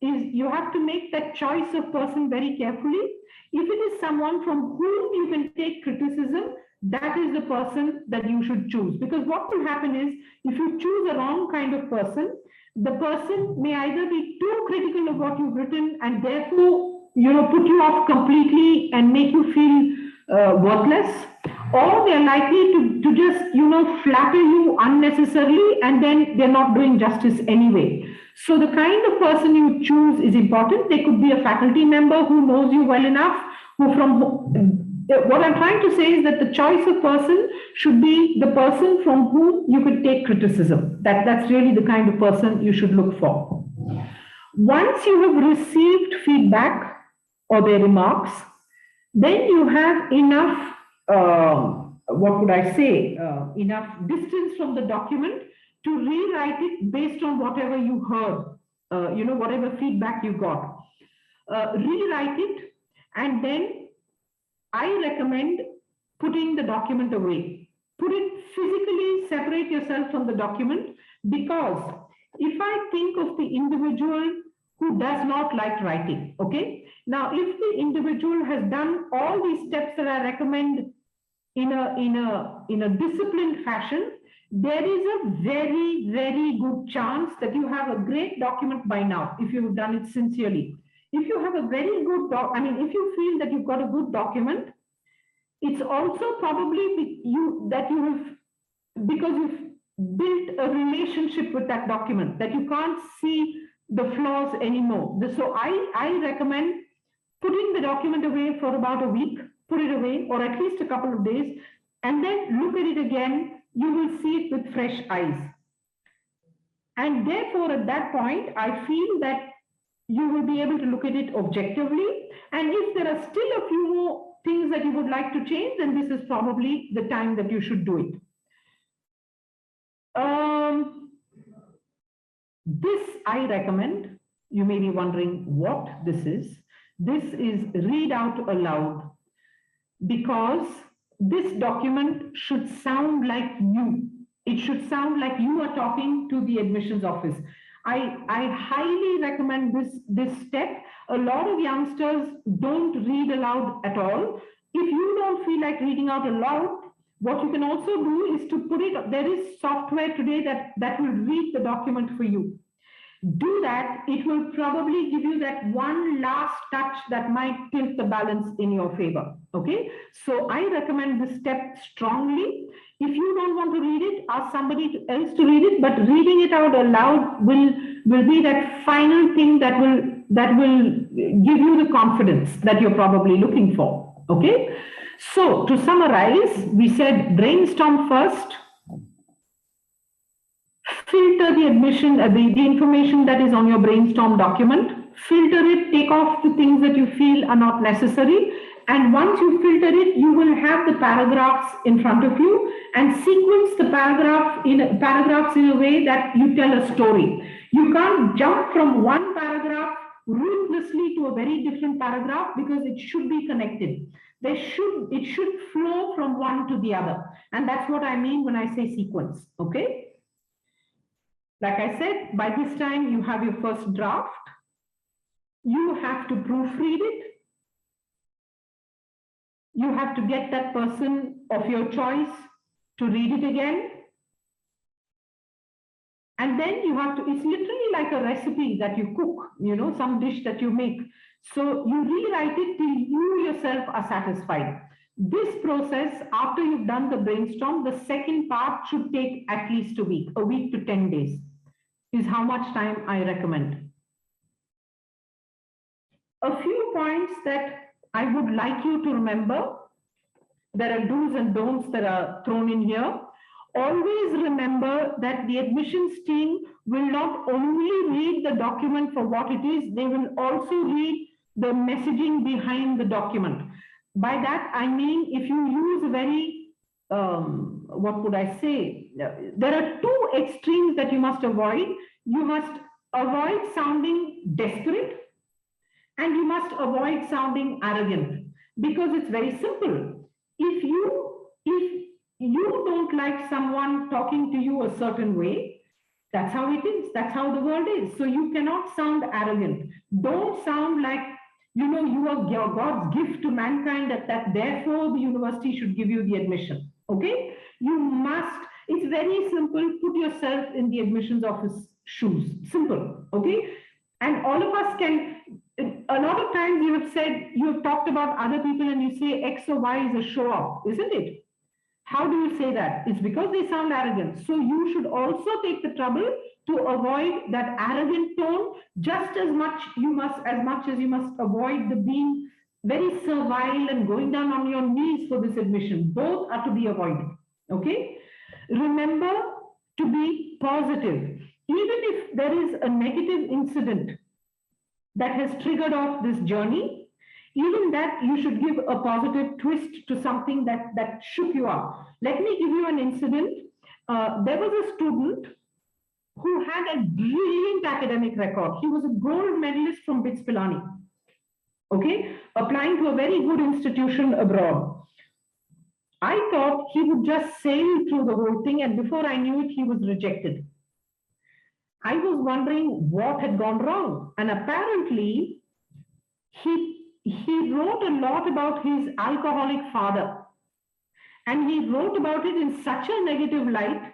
is, you have to make that choice of person very carefully. If it is someone from whom you can take criticism, that is the person that you should choose. Because what will happen is, if you choose a wrong kind of person, the person may either be too critical of what you've written and therefore, you know, put you off completely and make you feel worthless, or they're likely to just, you know, flatter you unnecessarily, and then they're not doing justice anyway. So the kind of person you choose is important. They could be a faculty member who knows you well enough, what I'm trying to say is that the choice of person should be the person from whom you could take criticism. That's really the kind of person you should look for. Once you have received feedback or their remarks, then you have enough, enough distance from the document to rewrite it based on whatever you heard, you know, whatever feedback you got. Rewrite it, and then I recommend putting the document away. Put it physically, separate yourself from the document, because if I think of the individual who does not like writing, okay? Now, if the individual has done all these steps that I recommend in a disciplined fashion, there is a very, very good chance that you have a great document by now, if you've done it sincerely. If you have a very good if you feel that you've got a good document, it's also probably because you've built a relationship with that document, that you can't see the flaws anymore. So I recommend putting the document away for about a week, put it away, or at least a couple of days, and then look at it again. You will see it with fresh eyes. And therefore, at that point, I feel that you will be able to look at it objectively. And if there are still a few more things that you would like to change, then this is probably the time that you should do it. This I recommend. You may be wondering what this is. This is read out aloud, because this document should sound like you. It should sound like you are talking to the admissions office. I highly recommend this step. A lot of youngsters don't read aloud at all. If you don't feel like reading out aloud, what you can also do is to put it, there is software today that will read the document for you. Do that. It will probably give you that one last touch that might tilt the balance in your favor. Okay, so I recommend this step strongly. If you don't want to read it, ask somebody else to read it, but reading it out aloud will be that final thing that will give you the confidence that you're probably looking for. Okay, so to summarize, we said brainstorm first, filter the admission, the information that is on your brainstorm document, filter it, take off the things that you feel are not necessary. And once you filter it, you will have the paragraphs in front of you, and sequence the paragraphs in a way that you tell a story. You can't jump from one paragraph ruthlessly to a very different paragraph, because it should be connected. It should flow from one to the other. And that's what I mean when I say sequence, okay? Like I said, by this time you have your first draft. You have to proofread it. You have to get that person of your choice to read it again. And then you have to, it's literally like a recipe that you cook, you know, some dish that you make. So you rewrite it till you yourself are satisfied. This process, after you've done the brainstorm, the second part should take at least a week to 10 days is how much time I recommend. A few points that I would like you to remember. There are do's and don'ts that are thrown in here. Always remember that the admissions team will not only read the document for what it is, they will also read the messaging behind the document. By that, I mean, if you use a very, there are two extremes that you must avoid. You must avoid sounding desperate, and you must avoid sounding arrogant, because it's very simple. If you don't like someone talking to you a certain way, that's how it is. That's how the world is. So you cannot sound arrogant. Don't sound like, you are God's gift to mankind, that therefore the university should give you the admission. Okay? You must, it's very simple. Put yourself in the admissions office shoes. Simple. Okay? And all of us can, a lot of times you have talked about other people and you say X or Y is a show off, isn't it? How do you say that? It's because they sound arrogant. So you should also take the trouble to avoid that arrogant tone just as much as you must avoid the being very servile and going down on your knees for this admission. Both are to be avoided. Okay? Remember to be positive. Even if there is a negative incident that has triggered off this journey, even that you should give a positive twist to something that shook you up. Let me give you an incident. There was a student who had a brilliant academic record. He was a gold medalist from BITS Pilani. Okay, applying to a very good institution abroad. I thought he would just sail through the whole thing, and before I knew it, he was rejected. I was wondering what had gone wrong, and apparently he wrote a lot about his alcoholic father, and he wrote about it in such a negative light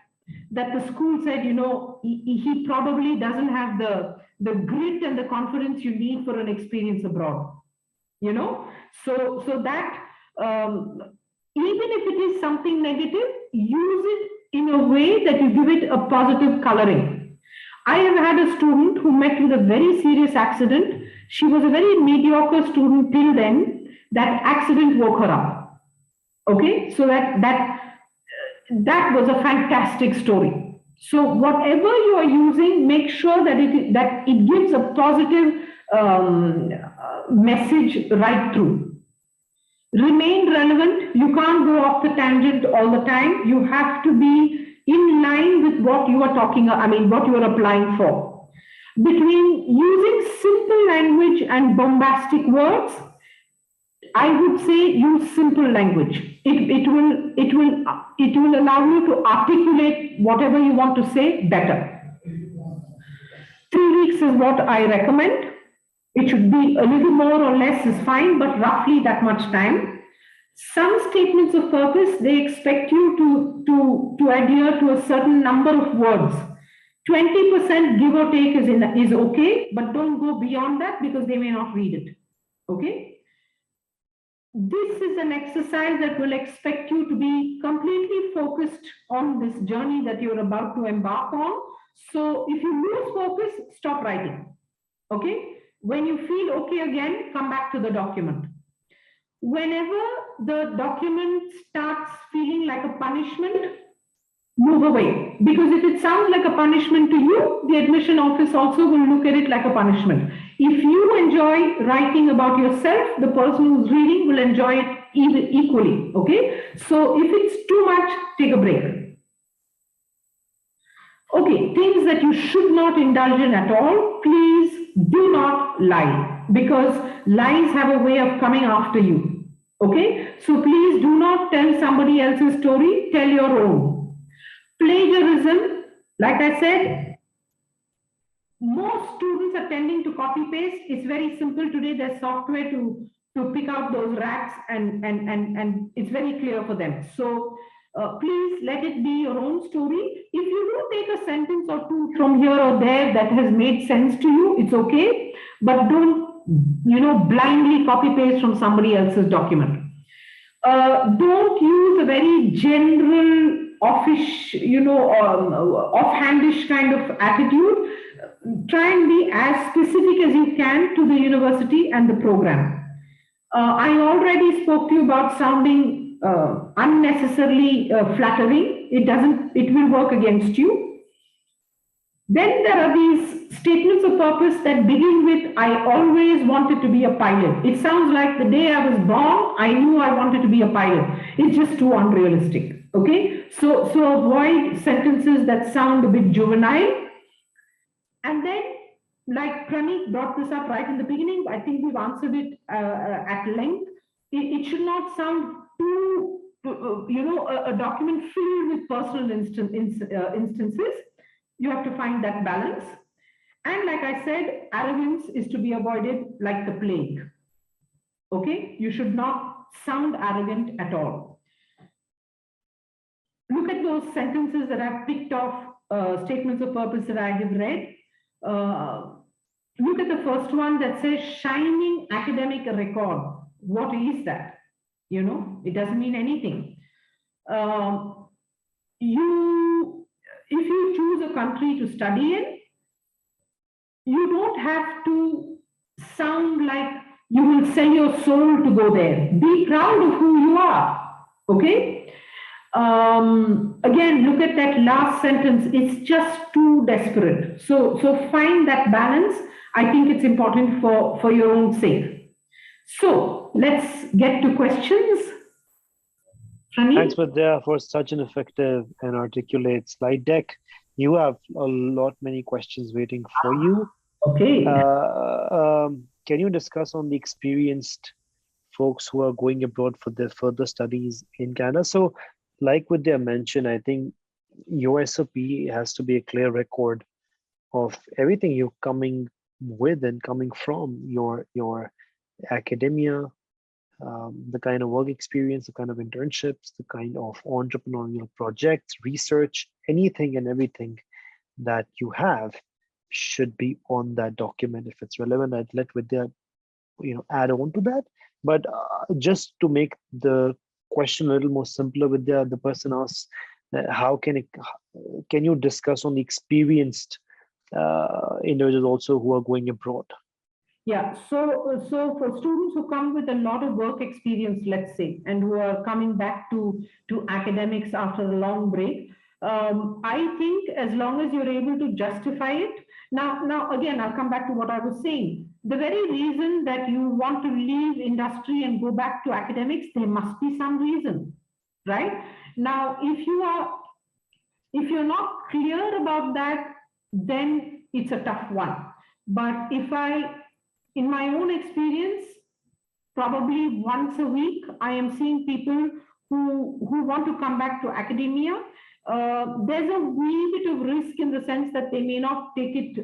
that the school said, he probably doesn't have the grit and the confidence you need for an experience abroad. So that even if it is something negative, use it in a way that you give it a positive coloring. I have had a student who met with a very serious accident. She was a very mediocre student till then. That accident woke her up. Okay, so that was a fantastic story. So whatever you are using, make sure that it gives a positive message right through. Remain relevant. You can't go off the tangent all the time. You have to be in line with what you are what you are applying for. Between using simple language and bombastic words, I would say use simple language. It will allow you to articulate whatever you want to say better. 3 weeks is what I recommend. It should be a little more or less is fine, but roughly that much time. Some statements of purpose, they expect you to adhere to a certain number of words. 20% give or take is okay, but don't go beyond that because they may not read it. Okay? This is an exercise that will expect you to be completely focused on this journey that you're about to embark on. So if you lose focus, stop writing. Okay? When you feel okay again, come back to the document. Whenever the document starts feeling like a punishment, move away. Because if it sounds like a punishment to you, the admission office also will look at it like a punishment. If you enjoy writing about yourself, the person who's reading will enjoy it equally. Okay? So if it's too much, take a break. Okay, things that you should not indulge in at all, please do not lie, because lies have a way of coming after you. Okay, so please do not tell somebody else's story, tell your own. Plagiarism, like I said, most students are tending to copy paste. It's very simple today. There's software to pick out those racks and it's very clear for them. So please let it be your own story. If you do take a sentence or two from here or there that has made sense to you, it's okay. But don't, blindly copy paste from somebody else's document. Don't use a very general, offish, offhandish kind of attitude. Try and be as specific as you can to the university and the program. I already spoke to you about sounding unnecessarily flattering. It will work against you. Then there are these statements of purpose that begin with, I always wanted to be a pilot. It sounds like the day I was born, I knew I wanted to be a pilot. It's just too unrealistic. Okay, so avoid sentences that sound a bit juvenile. And then, like Praneet brought this up right in the beginning, I think we've answered it at length. It should not sound too, a document filled with personal instances. You have to find that balance. And like I said, arrogance is to be avoided like the plague. Okay, you should not sound arrogant at all. Look at those sentences that I've picked off, statements of purpose that I have read. Look at the first one that says shining academic record. What is that? It doesn't mean anything. If you choose a country to study in, you don't have to sound like you will sell your soul to go there. Be proud of who you are. Okay? Again, look at that last sentence. It's just too desperate. So find that balance. I think it's important for your own sake. So let's get to questions. Thanks, Vidya, for such an effective and articulate slide deck. You have many questions waiting for you. Okay. Can you discuss on the experienced folks who are going abroad for their further studies in Canada? So, like Vidya mentioned, I think your SOP has to be a clear record of everything you're coming with and coming from your academia, the kind of work experience, the kind of internships, the kind of entrepreneurial projects, research, anything and everything that you have should be on that document. If it's relevant, I'd let Vidya, add on to that. But just to make the question a little more simpler, Vidya, the person asks, how can you discuss on the experienced individuals also who are going abroad? Yeah, so for students who come with a lot of work experience, let's say, and who are coming back to academics after a long break, I think as long as you're able to justify it. Now again, I'll come back to what I was saying. The very reason that you want to leave industry and go back to academics, there must be some reason, right? Now, if you're not clear about that, then it's a tough one. But in my own experience, probably once a week, I am seeing people who want to come back to academia. There's a wee bit of risk in the sense that they may not take it,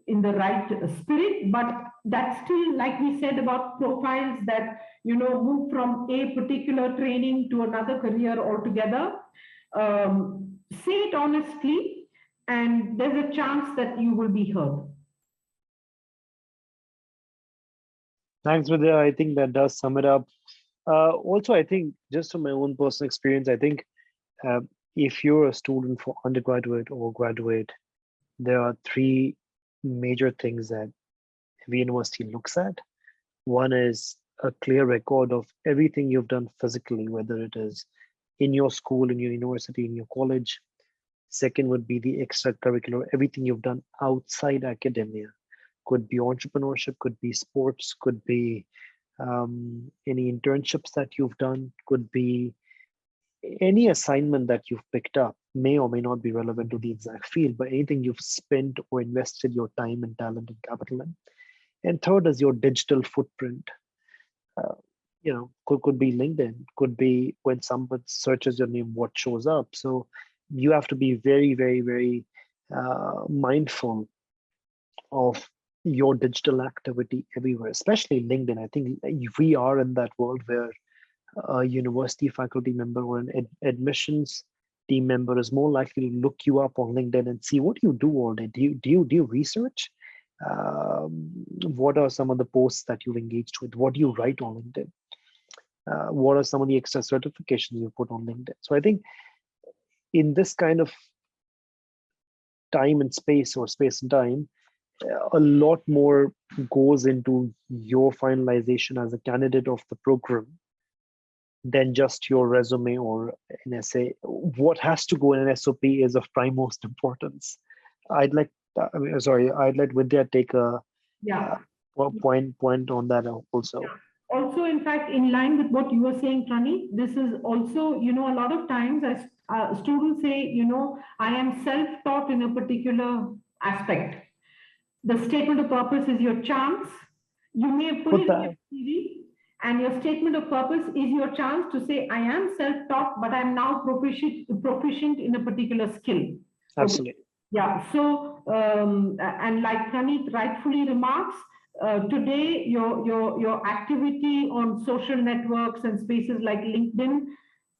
in the right spirit, but that's still, like we said about profiles that, move from a particular training to another career altogether. Say it honestly, and there's a chance that you will be heard. Thanks, Vidya. I think that does sum it up. Also, I think just from my own personal experience, I think if you're a student for undergraduate or graduate, there are three major things that every university looks at. One is a clear record of everything you've done physically, whether it is in your school, in your university, in your college. Second would be the extracurricular, everything you've done outside academia. Could be entrepreneurship, could be sports, could be any internships that you've done, could be any assignment that you've picked up, may or may not be relevant to the exact field, but anything you've spent or invested your time and talent and capital in. And third is your digital footprint. Could be LinkedIn, could be when someone searches your name, what shows up. So you have to be very, very, very mindful of your digital activity everywhere, especially LinkedIn. I think we are in that world where a university faculty member or an admissions team member is more likely to look you up on LinkedIn and see what you do all day. Do you research? What are some of the posts that you've engaged with? What do you write on LinkedIn? What are some of the extra certifications you put on LinkedIn? So I think in this kind of time and space, or space and time, a lot more goes into your finalization as a candidate of the program than just your resume or an essay. What has to go in an SOP is of prime most importance. I'd let Vidya take a point on that also. Also, in fact, in line with what you were saying, Prani, this is also, a lot of times as students say, I am self-taught in a particular aspect. The statement of purpose is your chance. You may put Put it in your that. CV, and your statement of purpose is your chance to say, I am self-taught, but I'm now proficient in a particular skill. Okay. Absolutely. Yeah. So, and like Pranit rightfully remarks, today your activity on social networks and spaces like LinkedIn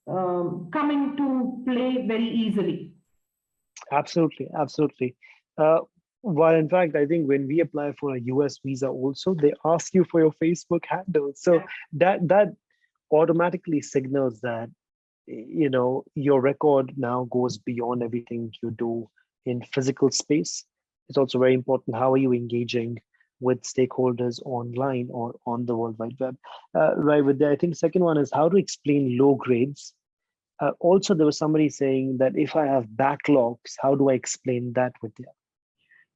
come into play very easily. Absolutely. Absolutely. Uh, while in fact, I think when we apply for a US visa also, they ask you for your Facebook handle. So that automatically signals that your record now goes beyond everything you do in physical space. It's also very important, how are you engaging with stakeholders online or on the World Wide Web. Right, with that, I think second one is how to explain low grades. Also, there was somebody saying that if I have backlogs, how do I explain that with you?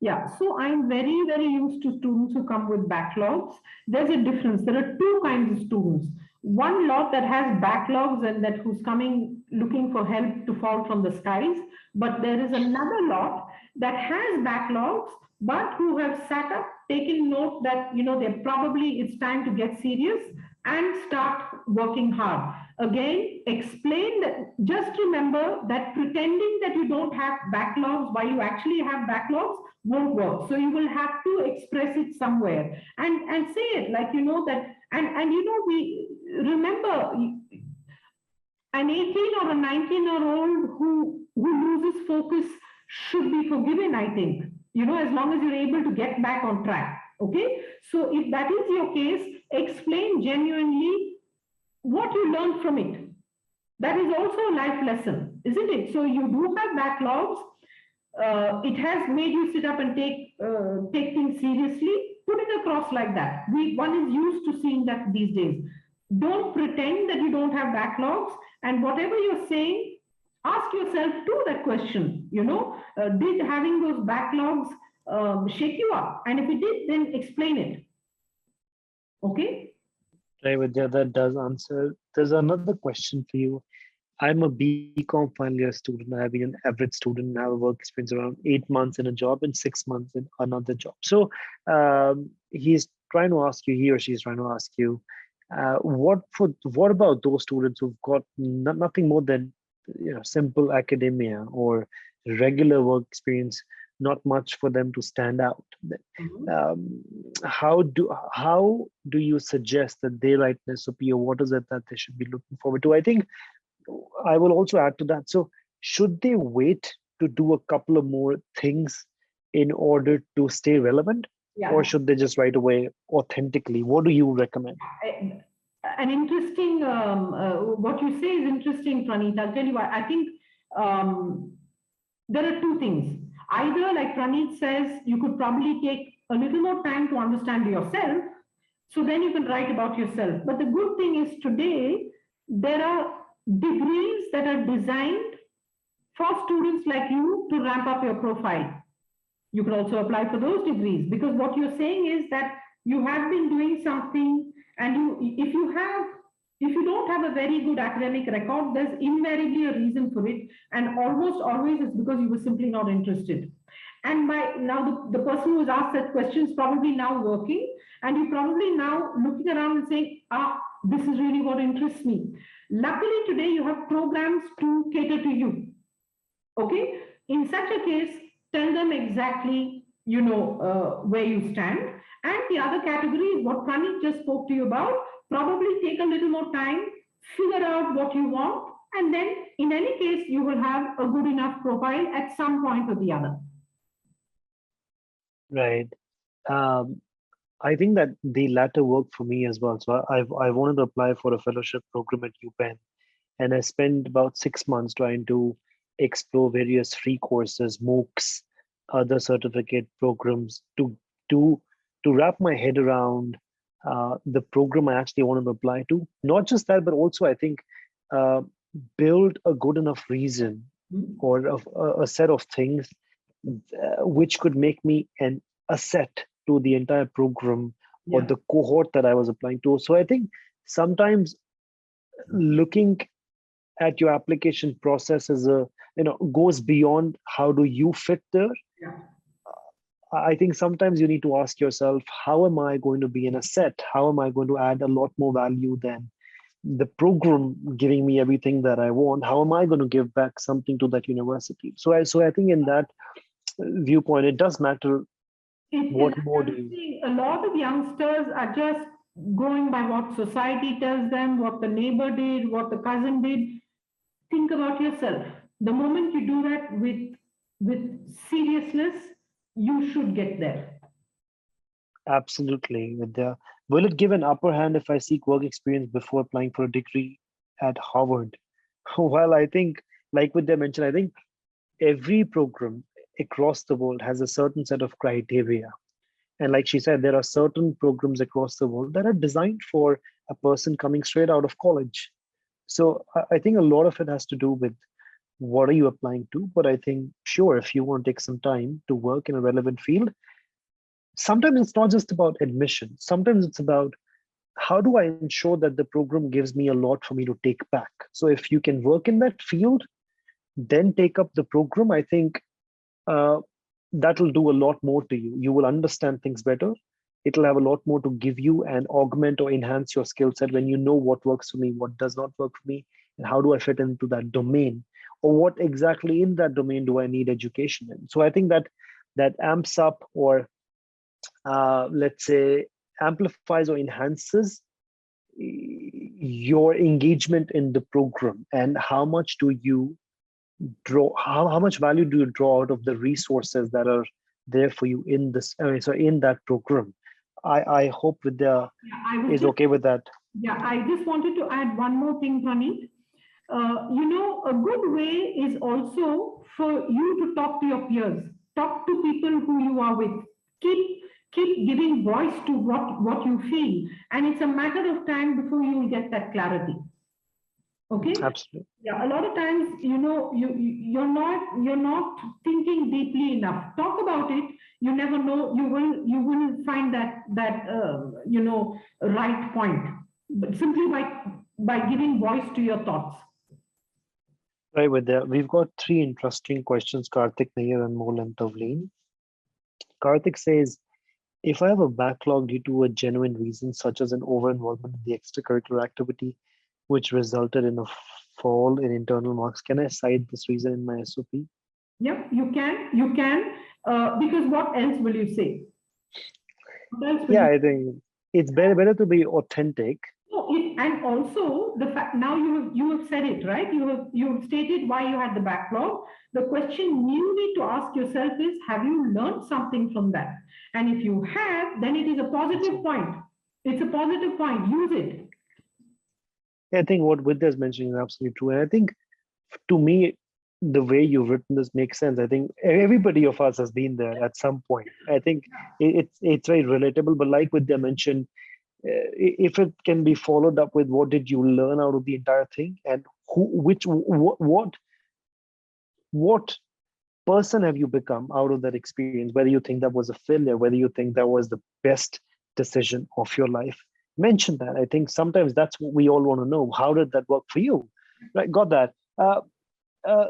Yeah, so I'm very, very used to students who come with backlogs. There's a difference. There are two kinds of students. One lot that has backlogs and that who's coming looking for help to fall from the skies. But there is another lot that has backlogs, but who have sat up, taken note that, they're probably it's time to get serious and start working hard. Again, explain that, just remember that pretending that you don't have backlogs while you actually have backlogs won't work. So you will have to express it somewhere and say it like, that, and we remember an 18 or a 19-year-old who loses focus should be forgiven, I think, as long as you're able to get back on track. Okay. So if that is your case, explain genuinely what you learned from it. That is also a life lesson, isn't it? So you do have backlogs. It has made you sit up and take things seriously. Put it across like that. One is used to seeing that these days. Don't pretend that you don't have backlogs, and whatever you're saying, ask yourself too that question. Did having those backlogs shake you up? And if it did, then explain it. Okay. Right, Vidya, that does answer. There's another question for you. I'm a BCom final year student. I have been an average student and have a work experience around 8 months in a job and 6 months in another job. So he's trying to ask you, he or she is trying to ask you, what about those students who've got nothing more than simple academia or regular work experience, not much for them to stand out? How do you suggest that they write an SOP, or what is it that they should be looking forward to? I think I will also add to that. So should they wait to do a couple of more things in order to stay relevant? Yeah. Or should they just write away authentically? What do you recommend? An interesting, what you say is interesting, Pranit. I'll tell you why. I think there are two things. Either, like Pranit says, you could probably take a little more time to understand yourself, so then you can write about yourself. But the good thing is today, there are degrees that are designed for students like you to ramp up your profile. You could also apply for those degrees, because what you're saying is that you have been doing something, and if you don't have a very good academic record, there's invariably a reason for it, and almost always it's because you were simply not interested. And by now, the person who's asked that question is probably now working, and you're probably now looking around and saying, this is really what interests me. Luckily, today you have programs to cater to you. Okay? In such a case, tell them exactly, where you stand. And the other category is what Pranit just spoke to you about. Probably take a little more time, figure out what you want, and then in any case, you will have a good enough profile at some point or the other. Right. I think that the latter worked for me as well. So I wanted to apply for a fellowship program at UPenn, and I spent about 6 months trying to explore various free courses, MOOCs, other certificate programs to wrap my head around the program I actually wanted to apply to. Not just that, but also I think build a good enough reason or a set of things which could make me an asset to the entire program or the cohort that I was applying to. So I think sometimes looking at your application process as goes beyond how do you fit there. Yeah. I think sometimes you need to ask yourself, how am I going to be in a set? How am I going to add a lot more value than the program giving me everything that I want? How am I going to give back something to that university? So I think in that viewpoint, it does matter. What more do you? See, a lot of youngsters are just going by what society tells them, what the neighbor did, what the cousin did. Think about yourself. The moment you do that with seriousness, you should get there. Absolutely, Vidya. Will it give an upper hand if I seek work experience before applying for a degree at Harvard? Well, I think, like Vidya mentioned, I think every program across the world has a certain set of criteria. And like she said, there are certain programs across the world that are designed for a person coming straight out of college. So I think a lot of it has to do with what are you applying to. But I think, sure, if you want to take some time to work in a relevant field, sometimes it's not just about admission. Sometimes it's about how do I ensure that the program gives me a lot for me to take back. So if you can work in that field, then take up the program. I think uh, that'll do a lot more to you. You will understand things better. It'll have a lot more to give you and augment or enhance your skill set when you know what works for me, what does not work for me, and how do I fit into that domain, or what exactly in that domain do I need education in. So I think that amps up, or let's say amplifies or enhances your engagement in the program, and how much do you draw, how much value do you draw out of the resources that are there for you in this in that program. I hope Vidya is okay with that. Yeah, I just wanted to add one more thing, Praneet. A good way is also for you to talk to your peers, talk to people who you are with. Keep giving voice to what you feel, and it's a matter of time before you will get that clarity. Okay. Absolutely. Yeah, a lot of times, you're not thinking deeply enough. Talk about it. You never know. You will find that right point, but simply by giving voice to your thoughts. Right, Vidya, we've got three interesting questions. Karthik, Nair, and Molan Tavleen. Karthik says, if I have a backlog due to a genuine reason, such as an over-involvement in the extracurricular activity, which resulted in a fall in internal marks, can I cite this reason in my SOP? Yeah, you can. You can. Because what else will you say? Yeah, I think it's better to be authentic. And also the fact, now you have said it, right? You have stated why you had the backlog. The question you need to ask yourself is, have you learned something from that? And if you have, then it is a positive point. It's a positive point. Use it. I think what Vidya is mentioning is absolutely true. And I think, to me, the way you've written this makes sense. I think everybody of us has been there at some point. I think it's very relatable. But like Vidya mentioned, if it can be followed up with what did you learn out of the entire thing, and what person have you become out of that experience, whether you think that was a failure, whether you think that was the best decision of your life, mention that. I think sometimes that's what we all want to know. How did that work for you? Right, got that.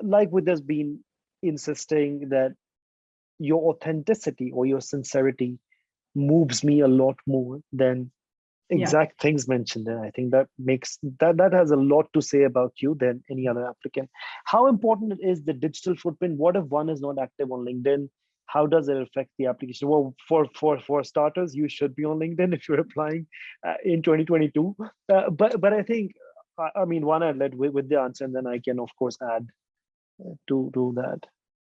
Like with us been insisting that your authenticity or your sincerity moves me a lot more than exact things mentioned there. I think that makes that has a lot to say about you than any other applicant. How important is the digital footprint? What if one is not active on LinkedIn? How does it affect the application? Well, for starters, you should be on LinkedIn if you're applying in 2022. But I think, I mean, one I'd let with the answer, and then I can of course add to that.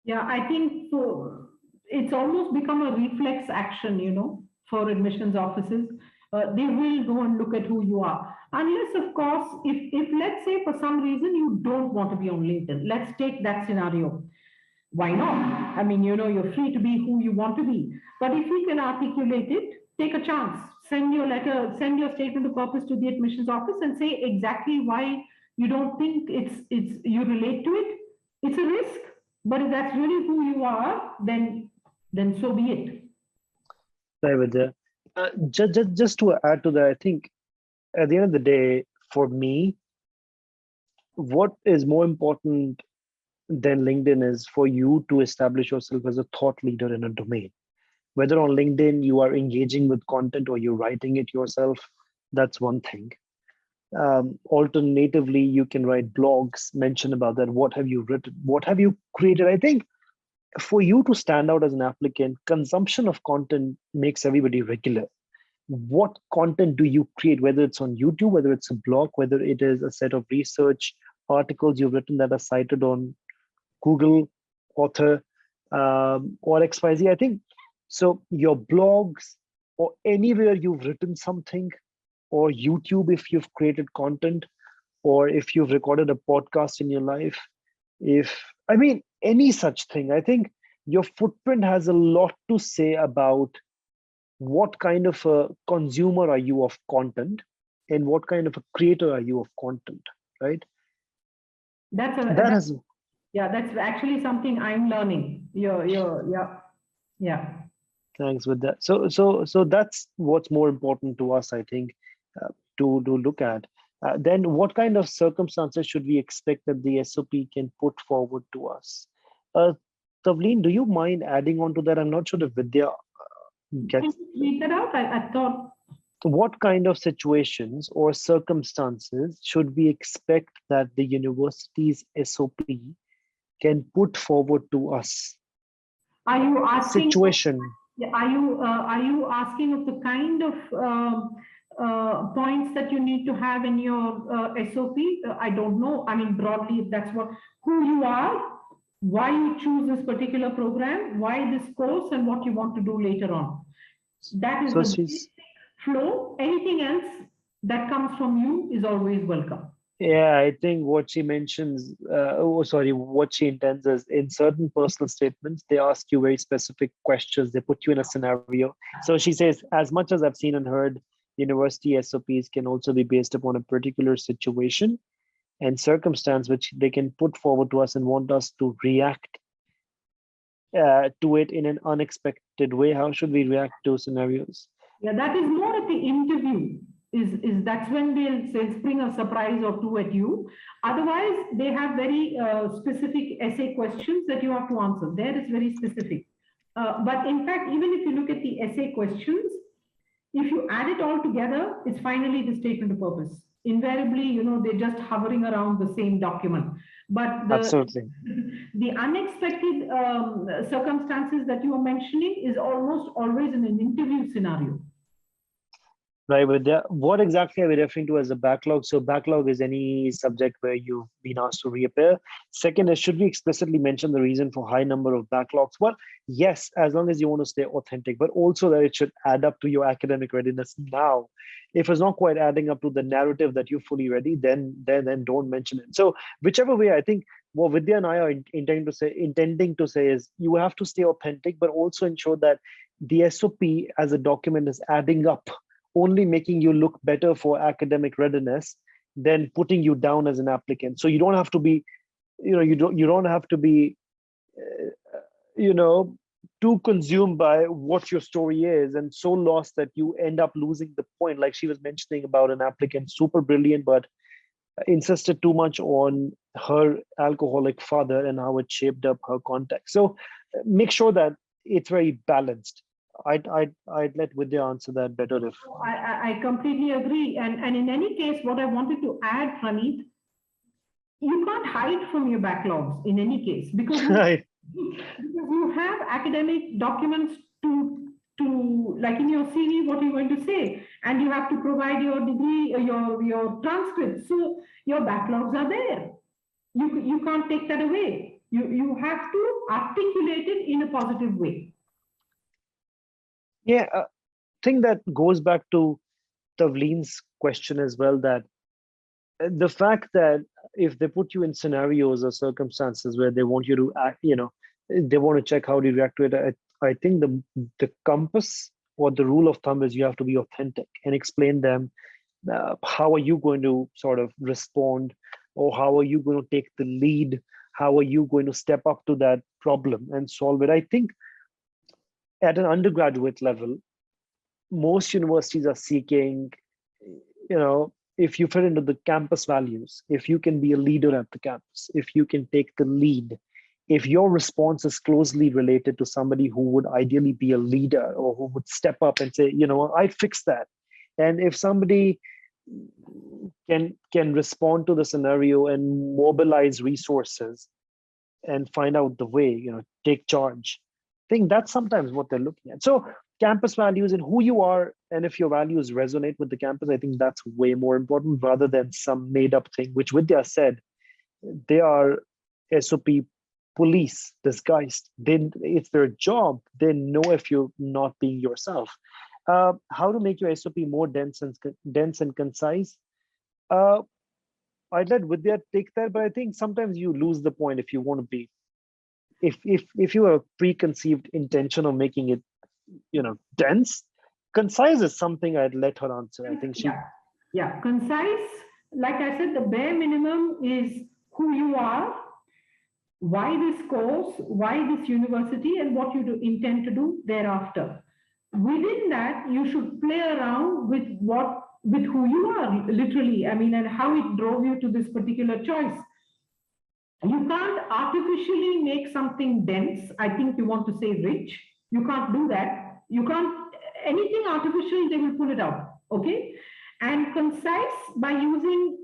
Yeah, I think so. It's almost become a reflex action, for admissions offices. They will go and look at who you are. Unless, of course, if let's say for some reason you don't want to be on LinkedIn, let's take that scenario. Why not? I mean, you're free to be who you want to be. But if you can articulate it, take a chance. Send your letter, send your statement of purpose to the admissions office and say exactly why you don't think it's you relate to it. It's a risk, but if that's really who you are, then so be it. Right, with just to add to that, I think at the end of the day, for me, what is more important than LinkedIn is for you to establish yourself as a thought leader in a domain. Whether on LinkedIn you are engaging with content or you're writing it yourself, that's one thing. Alternatively, you can write blogs, mention about that. What have you written? What have you created? I think for you to stand out as an applicant, consumption of content makes everybody regular. What content do you create, whether it's on YouTube, whether it's a blog, whether it is a set of research articles you've written that are cited on Google Author or XYZ. I think so. Your blogs or anywhere you've written something, or YouTube if you've created content, or if you've recorded a podcast in your life, any such thing, I think your footprint has a lot to say about what kind of a consumer are you of content and what kind of a creator are you of content, right? That's actually something I'm learning. Yeah. Thanks with that. So that's what's more important to us, I think, to look at. Then what kind of circumstances should we expect that the SOP can put forward to us? Tavleen, do you mind adding on to that? I'm not sure if Vidya gets. Read that out. I thought. What kind of situations or circumstances should we expect that the university's SOP can put forward to us? Are you asking? Situation. Are you asking of the kind of points that you need to have in your SOP? I don't know. I mean, broadly, if that's who you are, why you choose this particular program, why this course, and what you want to do later on. That is the basic flow. Anything else that comes from you is always welcome. Yeah, I think what she mentions, what she intends is in certain personal statements, they ask you very specific questions. They put you in a scenario. So she says, as much as I've seen and heard, university SOPs can also be based upon a particular situation and circumstance which they can put forward to us and want us to react to it in an unexpected way. How should we react to scenarios? Yeah, that is more at the interview. Is that's when they'll say spring a surprise or two at you. Otherwise, they have very specific essay questions that you have to answer. There is very specific. But in fact, even if you look at the essay questions, if you add it all together, it's finally the statement of purpose. Invariably, they're just hovering around the same document. But Absolutely. The unexpected circumstances that you are mentioning is almost always in an interview scenario. Right, Vidya. What exactly are we referring to as a backlog? So backlog is any subject where you've been asked to reappear. Second is, should we explicitly mention the reason for high number of backlogs? Well, yes, as long as you want to stay authentic, but also that it should add up to your academic readiness now. If it's not quite adding up to the narrative that you're fully ready, then don't mention it. So whichever way, I think what Vidya and I are intending to say is you have to stay authentic, but also ensure that the SOP as a document is adding up, only making you look better for academic readiness than putting you down as an applicant. So you don't have to be, you don't have to be, too consumed by what your story is and so lost that you end up losing the point. Like she was mentioning about an applicant, super brilliant, but insisted too much on her alcoholic father and how it shaped up her context. So make sure that it's very balanced. I'd let Vidya answer that better. If I completely agree. And in any case, what I wanted to add, Praneet, you can't hide from your backlogs in any case because you have academic documents to like in your CV, what you're going to say, and you have to provide your degree, your transcript. So your backlogs are there. You can't take that away. You have to articulate it in a positive way. Yeah, I think that goes back to Tavleen's question as well, that the fact that if they put you in scenarios or circumstances where they want you to act, they want to check how do you react to it. I think the compass or the rule of thumb is you have to be authentic and explain them how are you going to sort of respond, or how are you going to take the lead, how are you going to step up to that problem and solve it. I think at an undergraduate level, most universities are seeking if you fit into the campus values, if you can be a leader at the campus, if you can take the lead, if your response is closely related to somebody who would ideally be a leader or who would step up and say, I'd fix that. And if somebody can respond to the scenario and mobilize resources and find out the way, take charge. I think that's sometimes what they're looking at. So campus values and who you are, and if your values resonate with the campus, I think that's way more important rather than some made up thing, which Vidya said, they are SOP police disguised. It's their job. They know if you're not being yourself. How to make your SOP more dense and concise? I'd let Vidya take that, but I think sometimes you lose the point if you want to be, if you have a preconceived intention of making it, dense. Concise is something I'd let her answer. I think yeah, concise. Like I said, the bare minimum is who you are, why this course, why this university, and what you intend to do thereafter. Within that, you should play around with who you are, literally. I mean, and how it drove you to this particular choice. You can't artificially make something dense. I think you want to say rich. You can't do that. You can't, anything artificial, they will pull it out. Okay. And concise, by using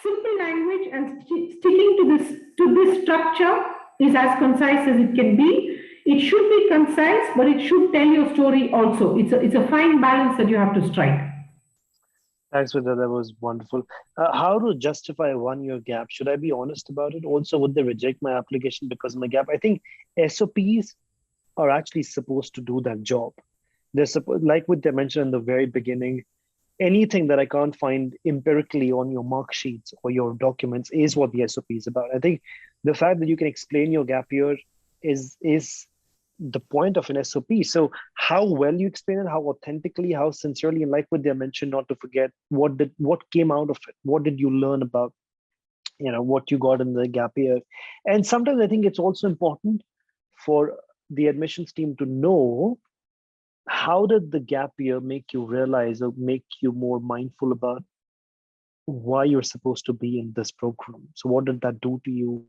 simple language and sticking to this structure, is as concise as it can be. It should be concise, but it should tell your story also. It's a fine balance that you have to strike. Thanks, Vidya. That was wonderful. How to justify a 1-year gap? Should I be honest about it? Also, would they reject my application because of my gap? I think SOPs are actually supposed to do that job. They're supposed, like what they mentioned in the very beginning, anything that I can't find empirically on your mark sheets or your documents is what the SOP is about. I think the fact that you can explain your gap year is the point of an SOP. So how well you explain it, how authentically, how sincerely, and like what they mentioned, not to forget what came out of it. What did you learn about, what you got in the gap year? And sometimes I think it's also important for the admissions team to know, how did the gap year make you realize or make you more mindful about why you're supposed to be in this program? So what did that do to you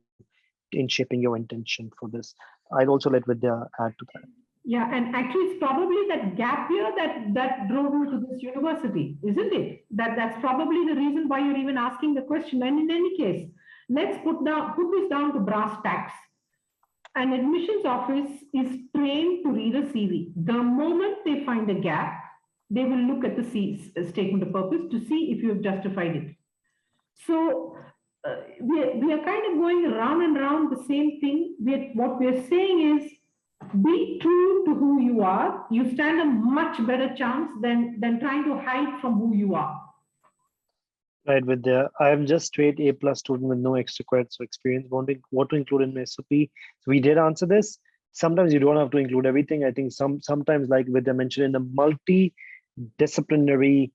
in shaping your intention for this? I'd also let Vidya add to that. Yeah, and actually it's probably that gap year that drove you to this university, isn't it? That's probably the reason why you're even asking the question. And in any case, let's put this down to brass tacks. An admissions office is trained to read a CV. The moment they find a gap, they will look at the statement of purpose to see if you have justified it. So we are kind of going round and round the same thing. What we are saying is, be true to who you are. You stand a much better chance than trying to hide from who you are. Right, Vidya. I am just straight A+ student with no extracurricular experience. What to include in my SOP? So we did answer this. Sometimes you don't have to include everything. I think sometimes, like Vidya mentioned, in the multidisciplinary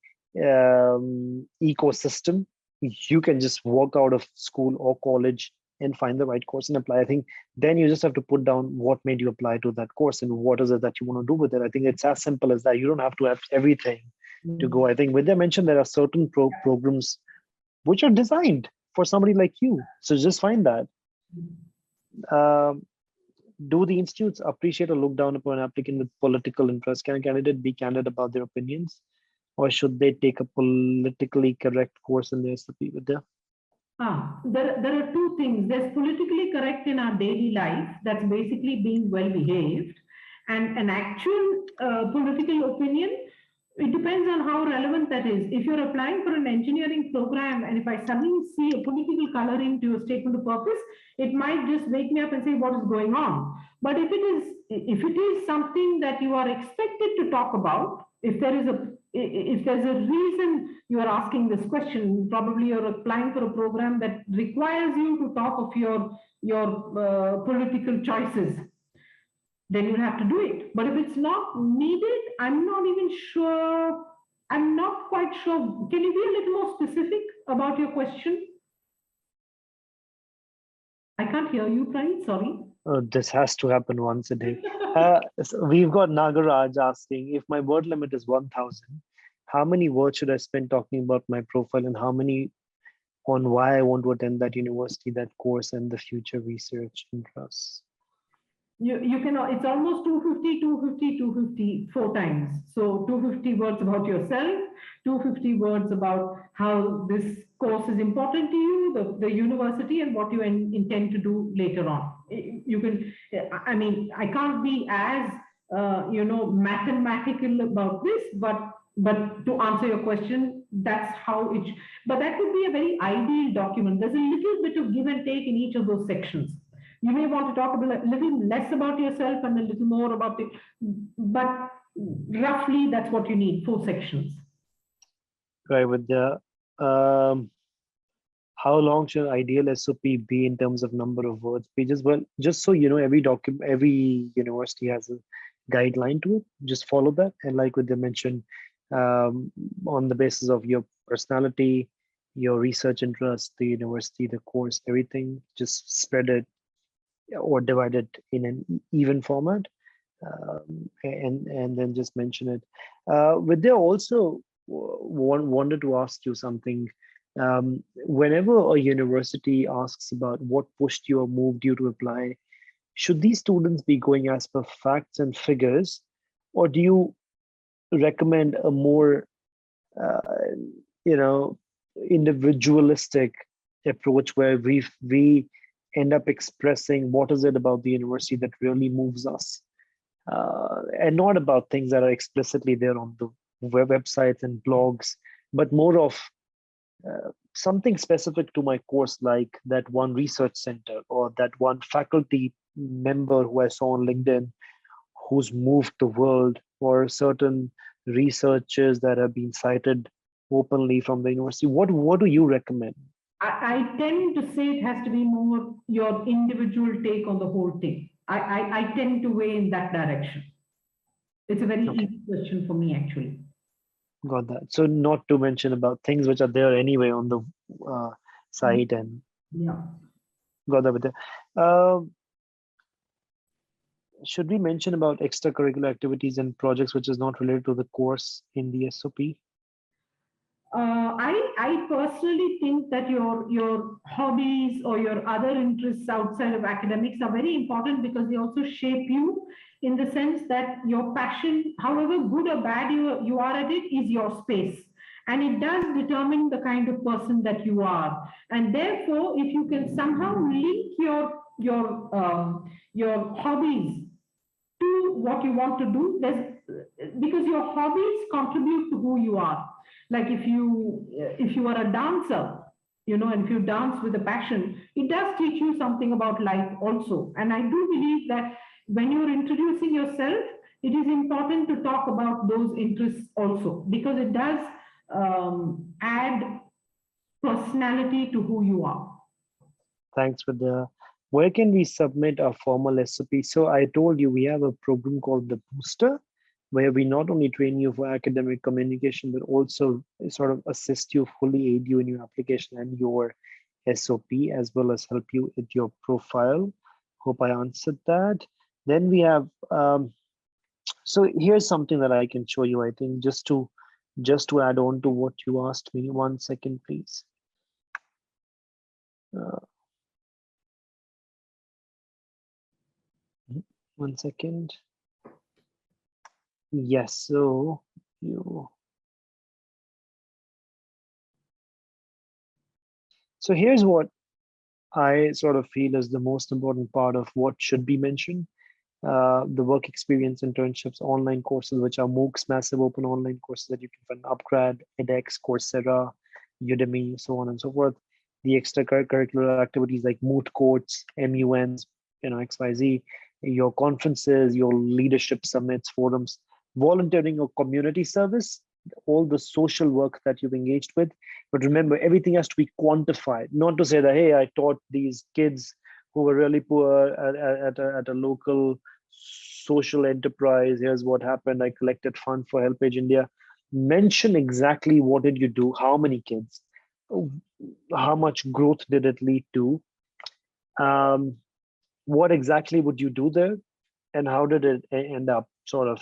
ecosystem, you can just walk out of school or college and find the right course and apply. I think then you just have to put down what made you apply to that course and what is it that you want to do with it. I think it's as simple as that. You don't have to have everything to go. I think Vidya mentioned there are certain programs which are designed for somebody like you. So just find that. Do the institutes appreciate or look down upon an applicant with political interest? Can a candidate be candid about their opinions? Or should they take a politically correct course in their SOP, Vidya? There are two things. There's politically correct in our daily life, that's basically being well behaved, and an actual political opinion, it depends on how relevant that is. If you're applying for an engineering program and if I suddenly see a political coloring to a statement of purpose, it might just wake me up and say, what is going on? But if it is something that you are expected to talk about, if there's a reason you are asking this question, probably you're applying for a program that requires you to talk of your political choices, then you'll have to do it. But if it's not needed, I'm not quite sure. Can you be a little more specific about your question? I can't hear you, Brian, sorry. This has to happen once a day. So we've got Nagaraj asking, if my word limit is 1,000, how many words should I spend talking about my profile, and how many on why I want to attend that university, that course, and the future research interests. You can, it's almost 250, 250, 250, 4 times. So 250 words about yourself, 250 words about how this course is important to you, the university, and what you intend to do later on. You can, I mean, I can't be as, mathematical about this, but to answer your question, that's how it, but that would be a very ideal document. There's a little bit of give and take in each of those sections. You may want to talk a little less about yourself and a little more about it, but roughly that's what you need, 4 sections. Right, Vidya. How long should ideal SOP be in terms of number of words, pages? Well, just so you know, every university has a guideline to it. Just follow that, and like Vidya mentioned, on the basis of your personality, your research interest, the university, the course, everything, just spread it or divide it in an even format, and then just mention it. Vidya, also wanted to ask you something. Whenever a university asks about what pushed you or moved you to apply, should these students be going as per facts and figures, or do you recommend a more uh, individualistic approach where we end up expressing what is it about the university that really moves us, and not about things that are explicitly there on the websites and blogs, but more of something specific to my course, like that one research center or that one faculty member who I saw on LinkedIn who's moved the world, or certain researchers that have been cited openly from the university. What do you recommend? I tend to say it has to be more your individual take on the whole thing. I tend to weigh in that direction. It's a very easy question for me, actually. Got that. So not to mention about things which are there anyway on the site, and yeah. Got that with it. Should we mention about extracurricular activities and projects which is not related to the course in the SOP? I personally think that your hobbies or your other interests outside of academics are very important, because they also shape you, in the sense that your passion, however good or bad you are at it, is your space. And it does determine the kind of person that you are. And therefore, if you can somehow link your hobbies to what you want to do, because your hobbies contribute to who you are. Like if you are a dancer, and if you dance with a passion, it does teach you something about life also. And I do believe that when you're introducing yourself, it is important to talk about those interests also, because it does add personality to who you are. Thanks for the. Where can we submit our formal SOP? So I told you we have a program called the Booster, where we not only train you for academic communication, but also sort of assist you, fully aid you in your application and your SOP, as well as help you with your profile. Hope I answered that. Then we have, so here's something that I can show you, I think, just to add on to what you asked me. 1 second, please. 1 second. Yes, so here's what I sort of feel is the most important part of what should be mentioned. The work experience, internships, online courses, which are MOOCs, massive open online courses that you can find, upGrad, edX, Coursera, Udemy, so on and so forth. The extracurricular activities like moot courts, MUNs, XYZ, your conferences, your leadership summits, forums, volunteering or community service, all the social work that you've engaged with. But remember, everything has to be quantified, not to say that, hey, I taught these kids who were really poor at a local social enterprise. Here's what happened. I collected funds for HelpAge India. Mention exactly what did you do, how many kids, how much growth did it lead to, what exactly would you do there, and how did it end up sort of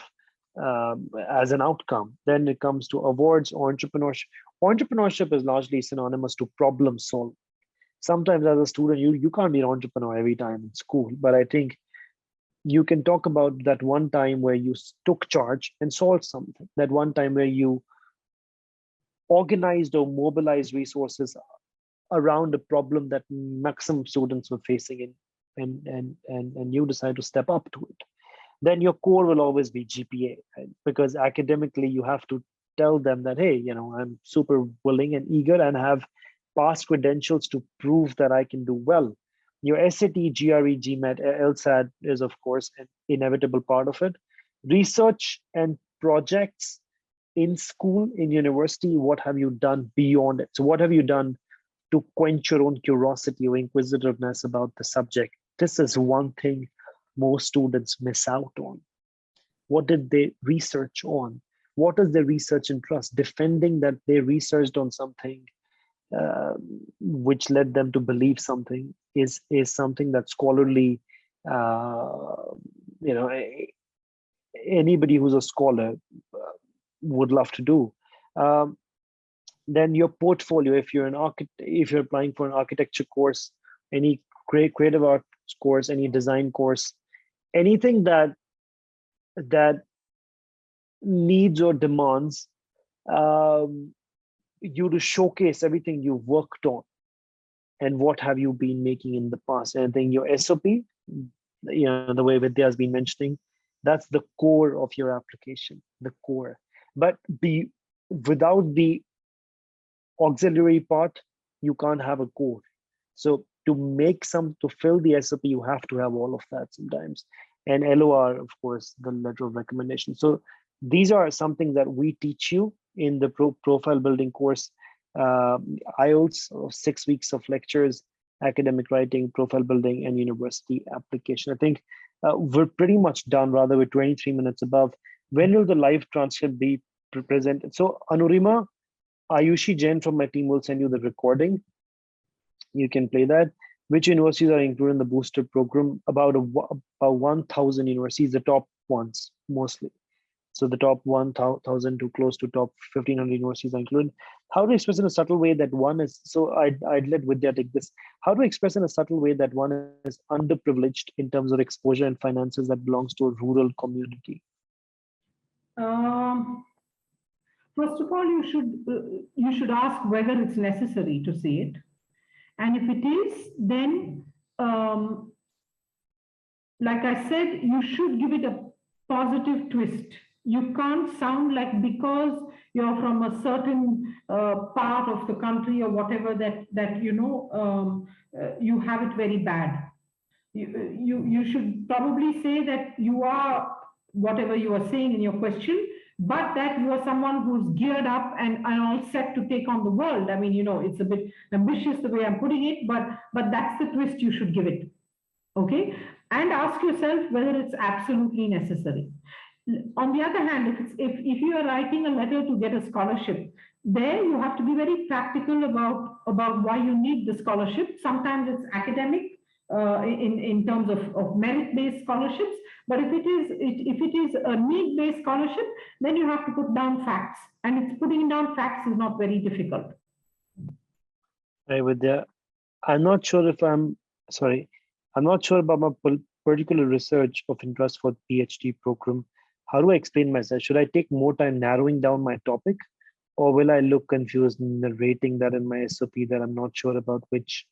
as an outcome. Then it comes to awards or entrepreneurship. Entrepreneurship is largely synonymous to problem solving. Sometimes as a student, you can't be an entrepreneur every time in school, but I think you can talk about that one time where you took charge and solved something, that one time where you organized or mobilized resources around a problem that maximum students were facing in, and you decide to step up to it. Then your core will always be GPA, right? Because academically you have to tell them that, hey, I'm super willing and eager and have past credentials to prove that I can do well. Your SAT, GRE, GMAT, LSAT is of course an inevitable part of it. Research and projects in school, in university, what have you done beyond it? So what have you done to quench your own curiosity or inquisitiveness about the subject? This is one thing most students miss out on. What did they research on? What is their research interest? Defending that they researched on something which led them to believe something is something that scholarly, anybody who's a scholar would love to do. Then your portfolio, if you're if you're applying for an architecture course, any creative arts course, any design course, anything that needs or demands you to showcase everything you've worked on and what have you been making in the past. And I think your SOP, the way Vidya has been mentioning, that's the core of your application, the core. But without the auxiliary part, you can't have a core. So to fill the SOP, you have to have all of that sometimes. And LOR, of course, the letter of recommendation. So these are something that we teach you in the profile building course. IELTS, 6 weeks of lectures, academic writing, profile building, and university application. I think we're pretty much done, rather, we're 23 minutes above. When will the live transcript be presented? So Anurima, Ayushi Jain from my team will send you the recording. You can play that. Which universities are included in the booster program? About 1,000 universities, the top ones mostly. So the top 1,000 to close to top 1,500 universities are included. How to express in a subtle way that one is, so I'd let Vidya take this. How to express in a subtle way that one is underprivileged in terms of exposure and finances that belongs to a rural community? First of all, you should ask whether it's necessary to see it. And if it is, then, like I said, you should give it a positive twist. You can't sound like because you're from a certain part of the country or whatever that you have it very bad. You should probably say that you are whatever you are saying in your question, but that you are someone who's geared up and all set to take on the world. I mean, it's a bit ambitious the way I'm putting it, but that's the twist you should give it. Okay? And ask yourself whether it's absolutely necessary. On the other hand, if you are writing a letter to get a scholarship, there you have to be very practical about why you need the scholarship. Sometimes it's academic in terms of merit-based scholarships, but if it is a need-based scholarship, then you have to put down facts, and putting down facts is not very difficult. Right, Vidya. I'm not sure about my particular research of interest for the PhD program. How do I explain myself? Should I take more time narrowing down my topic, or will I look confused in narrating that in my SOP that I'm not sure about which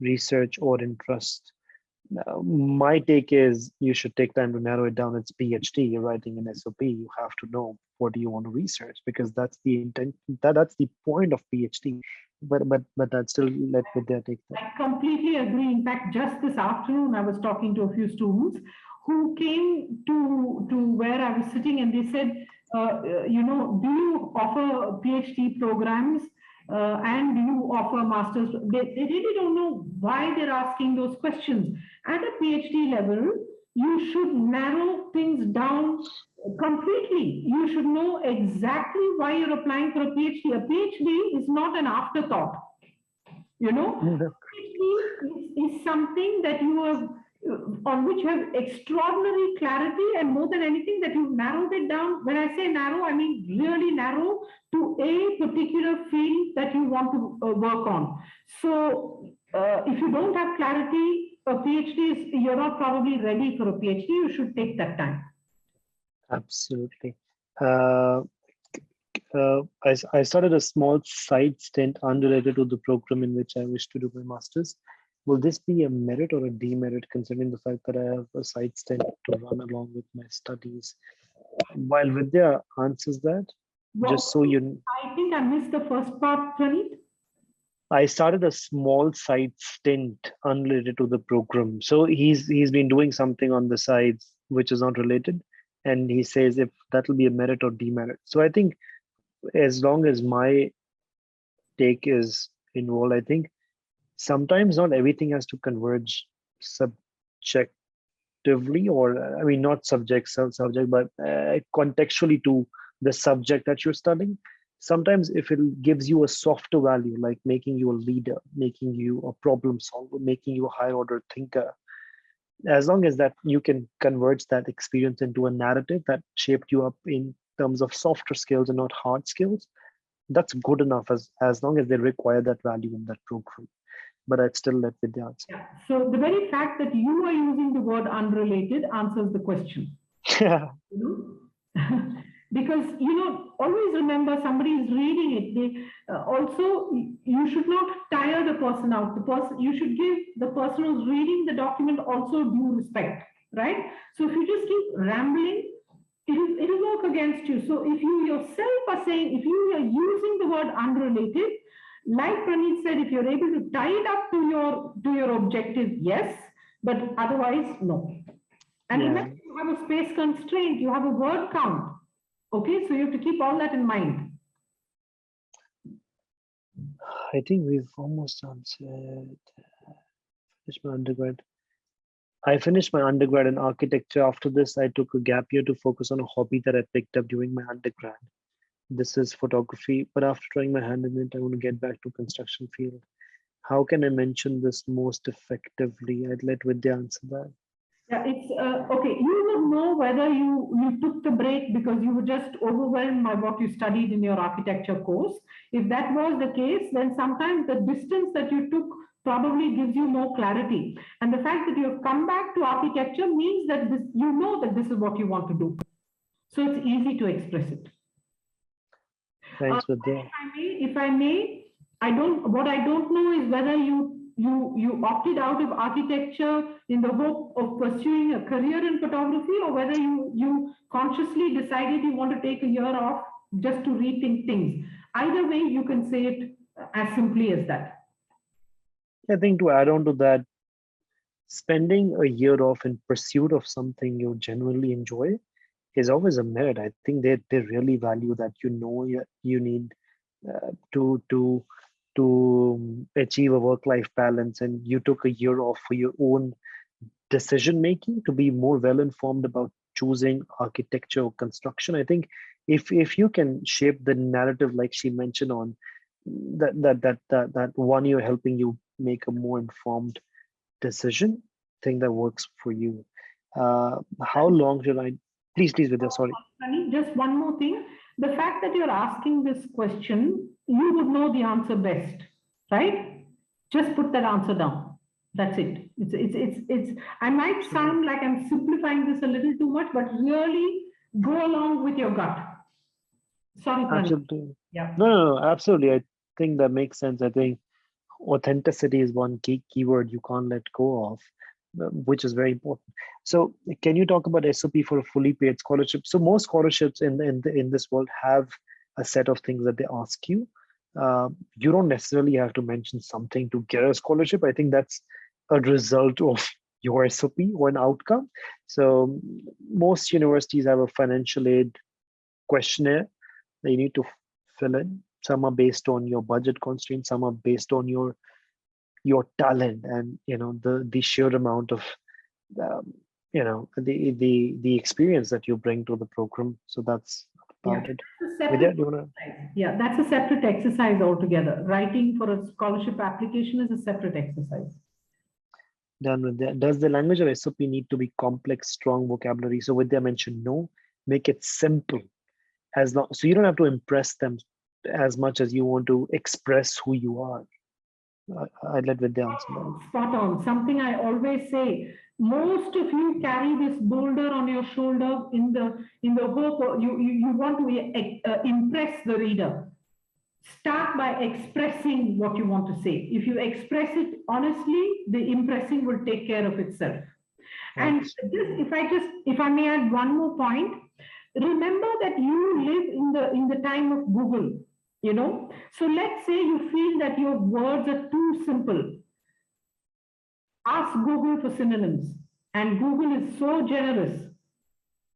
research or interest? My take is you should take time to narrow it down. It's PhD, you're writing an SOP. You have to know what do you want to research, because that's the intent. That's the point of PhD. But I'd still let Vidya take that. I completely agree. In fact, just this afternoon, I was talking to a few students who came to where I was sitting, and they said, do you offer PhD programs and do you offer masters? They really don't know why they're asking those questions. At a PhD level, you should narrow things down completely. You should know exactly why you're applying for a PhD. A PhD is not an afterthought. PhD is something that you have on which you have extraordinary clarity, and more than anything that you've narrowed it down. When I say narrow, I mean really narrow to a particular field that you want to work on. So if you don't have clarity, a PhD is, you're not probably ready for a PhD. You should take that time. Absolutely. I started a small side stint unrelated to the program in which I wish to do my master's. Will this be a merit or a demerit, considering the fact that I have a side stint to run along with my studies? While Vidya answers that, Well, just so you, I think I missed the first part, Praneeth. I started a small side stint unrelated to the program. So he's been doing something on the sides which is not related, and he says if that will be a merit or demerit. So I think as long as my take is involved, I think sometimes not everything has to converge subjectively, or I mean not subject, but contextually to the subject that you're studying. Sometimes if it gives you a softer value, like making you a leader, making you a problem solver, making you a higher order thinker, as long as that you can converge that experience into a narrative that shaped you up in terms of softer skills and not hard skills, that's good enough as long as they require that value in that program. But I'd still let Vidya answer. Yeah. So the very fact that you are using the word unrelated answers the question. Yeah. Because always remember, somebody is reading it. They also, you should not tire the person out. You should give the person who's reading the document also due respect, right? So if you just keep rambling, it'll work against you. So if you yourself are saying, if you are using the word unrelated, like Praneeth said, if you're able to tie it up to your objective, yes, but otherwise, no. And remember, you have a space constraint, you have a word count. Okay, so you have to keep all that in mind. I think we've almost answered. Finished my undergrad. I finished my undergrad in architecture. After this, I took a gap year to focus on a hobby that I picked up during my undergrad. This is photography, but after trying my hand in it, I want to get back to construction field. How can I mention this most effectively? I'd let Vidya answer that. Yeah, it's okay. You would know whether you took the break because you were just overwhelmed by what you studied in your architecture course. If that was the case, then sometimes the distance that you took probably gives you more clarity. And the fact that you've come back to architecture means that you know that this is what you want to do. So it's easy to express it. Thanks, Vidya. If I may, what I don't know is whether you opted out of architecture in the hope of pursuing a career in photography, or whether you consciously decided you want to take a year off just to rethink things. Either way, you can say it as simply as that. I think to add on to that, spending a year off in pursuit of something you genuinely enjoy is always a merit. I think they really value that. You need to achieve a work-life balance, and you took a year off for your own decision making to be more well informed about choosing architecture or construction. I think if you can shape the narrative like she mentioned on that 1 year helping you make a more informed decision, I think that works for you. How long should I? Please, Vidya, sorry. Just one more thing. The fact that you're asking this question, you would know the answer best, right? Just put that answer down. That's it. It's. I might sound like I'm simplifying this a little too much, but really go along with your gut. Sorry, Absolutely. Yeah. No, absolutely. I think that makes sense. I think authenticity is one key keyword you can't let go of, which is very important. So can you talk about SOP for a fully paid scholarship? So most scholarships in this world have a set of things that they ask you. You don't necessarily have to mention something to get a scholarship. I think that's a result of your SOP or an outcome. So most universities have a financial aid questionnaire that you need to fill in. Some are based on your budget constraints, some are based on your talent, and the sheer amount of the experience that you bring to the program. So that's about it. Vidya, do you want to? Yeah, that's a separate exercise altogether. Writing for a scholarship application is a separate exercise. Done with that. Does the language of SOP need to be complex, strong vocabulary? So Vidya mentioned no, make it simple. As long, so you don't have to impress them as much as you want to express who you are. I'd let Vidya answer that. Spot on. Something I always say. Most of you carry this boulder on your shoulder in the hope you want to impress the reader. Start by expressing what you want to say. If you express it honestly, the impressing will take care of itself. Thanks. And if I may add one more point, remember that you live in the time of Google. So let's say you feel that your words are too simple. Ask Google for synonyms, and Google is so generous.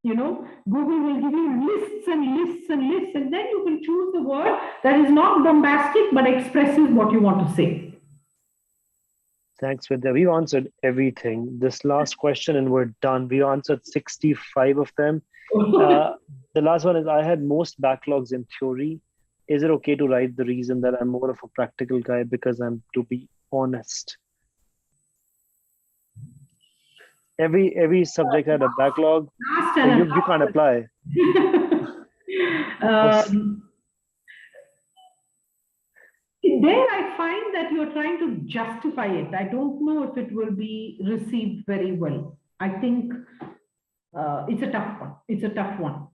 Google will give you lists and lists and lists, and then you can choose the word that is not bombastic but expresses what you want to say. Thanks, Vidya. We've answered everything. This last question, and we're done. We answered 65 of them. The last one is, I had most backlogs in theory. Is it okay to write the reason that I'm more of a practical guy because I'm, to be honest? Every subject had a backlog. So you can't apply. There I find that you're trying to justify it. I don't know if it will be received very well. I think it's a tough one. It's a tough one.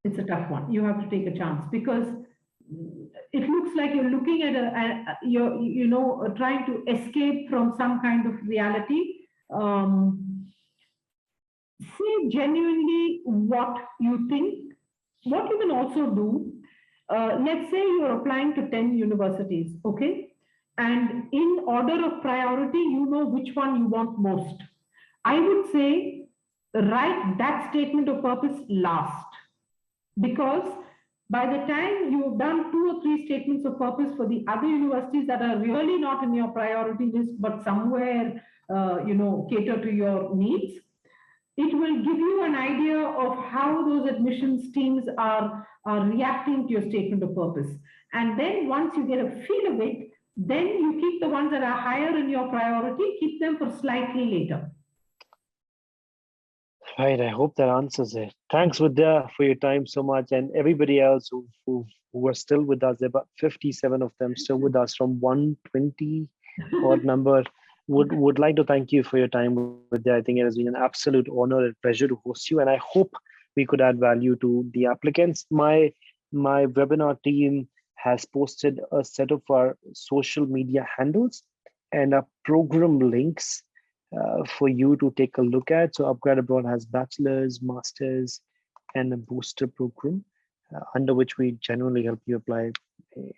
It's a tough one. You have to take a chance, because it looks like you're looking at you're trying to escape from some kind of reality. Say genuinely what you think. What you can also do, let's say you're applying to 10 universities, okay? And in order of priority, you know which one you want most. I would say write that statement of purpose last, because by the time you've done 2 or 3 statements of purpose for the other universities that are really not in your priority list, but somewhere, cater to your needs, it will give you an idea of how those admissions teams are reacting to your statement of purpose. And then once you get a feel of it, then you keep the ones that are higher in your priority, keep them for slightly later. Right, I hope that answers it. Thanks, Vidya, for your time so much, and everybody else who are still with us. There are about 57 of them still with us from 120 odd number. Would like to thank you for your time, Vidya. I think it has been an absolute honor and pleasure to host you, and I hope we could add value to the applicants. My webinar team has posted a set of our social media handles and our program links for you to take a look at. So upGrad Abroad has bachelor's, master's, and a booster program under which we genuinely help you apply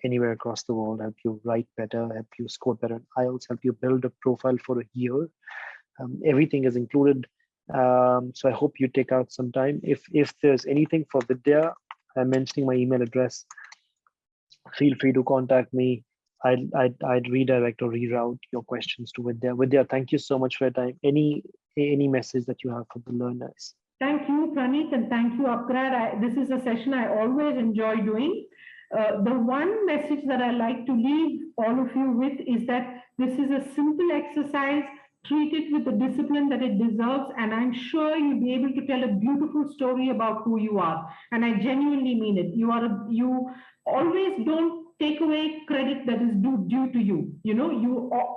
anywhere across the world, help you write better, help you score better in IELTS, help you build a profile for a year. Everything is included. So I hope you take out some time. If there's anything for Vidya, I'm mentioning my email address. Feel free to contact me. I'd redirect or reroute your questions to Vidya. Vidya, thank you so much for your time. Any message that you have for the learners? Thank you, Praneeth, and thank you, upGrad. This is a session I always enjoy doing. The one message that I like to leave all of you with is that this is a simple exercise. Treat it with the discipline that it deserves, and I'm sure you'll be able to tell a beautiful story about who you are. And I genuinely mean it. You always don't take away credit that is due to you.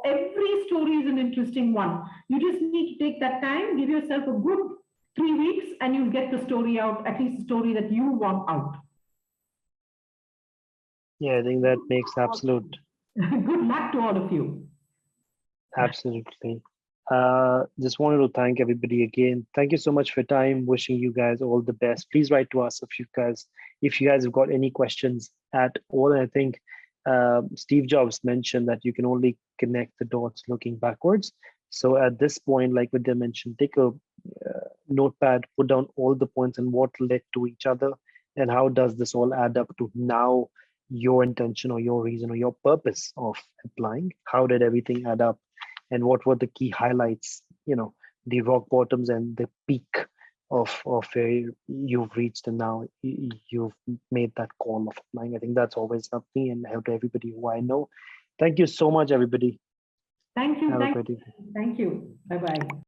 Every story is an interesting one. You just need to take that time, give yourself a good 3 weeks, and you'll get the story out, at least the story that you want out. Yeah, I think that makes absolute. Good luck to all of you. Absolutely. Just wanted to thank everybody again. Thank you so much for your time. Wishing you guys all the best. Please write to us if you guys have got any questions at all. And I think Steve Jobs mentioned that you can only connect the dots looking backwards. So at this point, like Vidya mentioned, take a notepad, put down all the points and what led to each other, and how does this all add up to now your intention or your reason or your purpose of applying. How did everything add up, and what were the key highlights, the rock bottoms and the peak of where you've reached, and now you've made that call of applying. I think that's always helped me and helped everybody who I know. Thank you so much, everybody. Thank you. Have a great evening. Thank you. Bye-bye.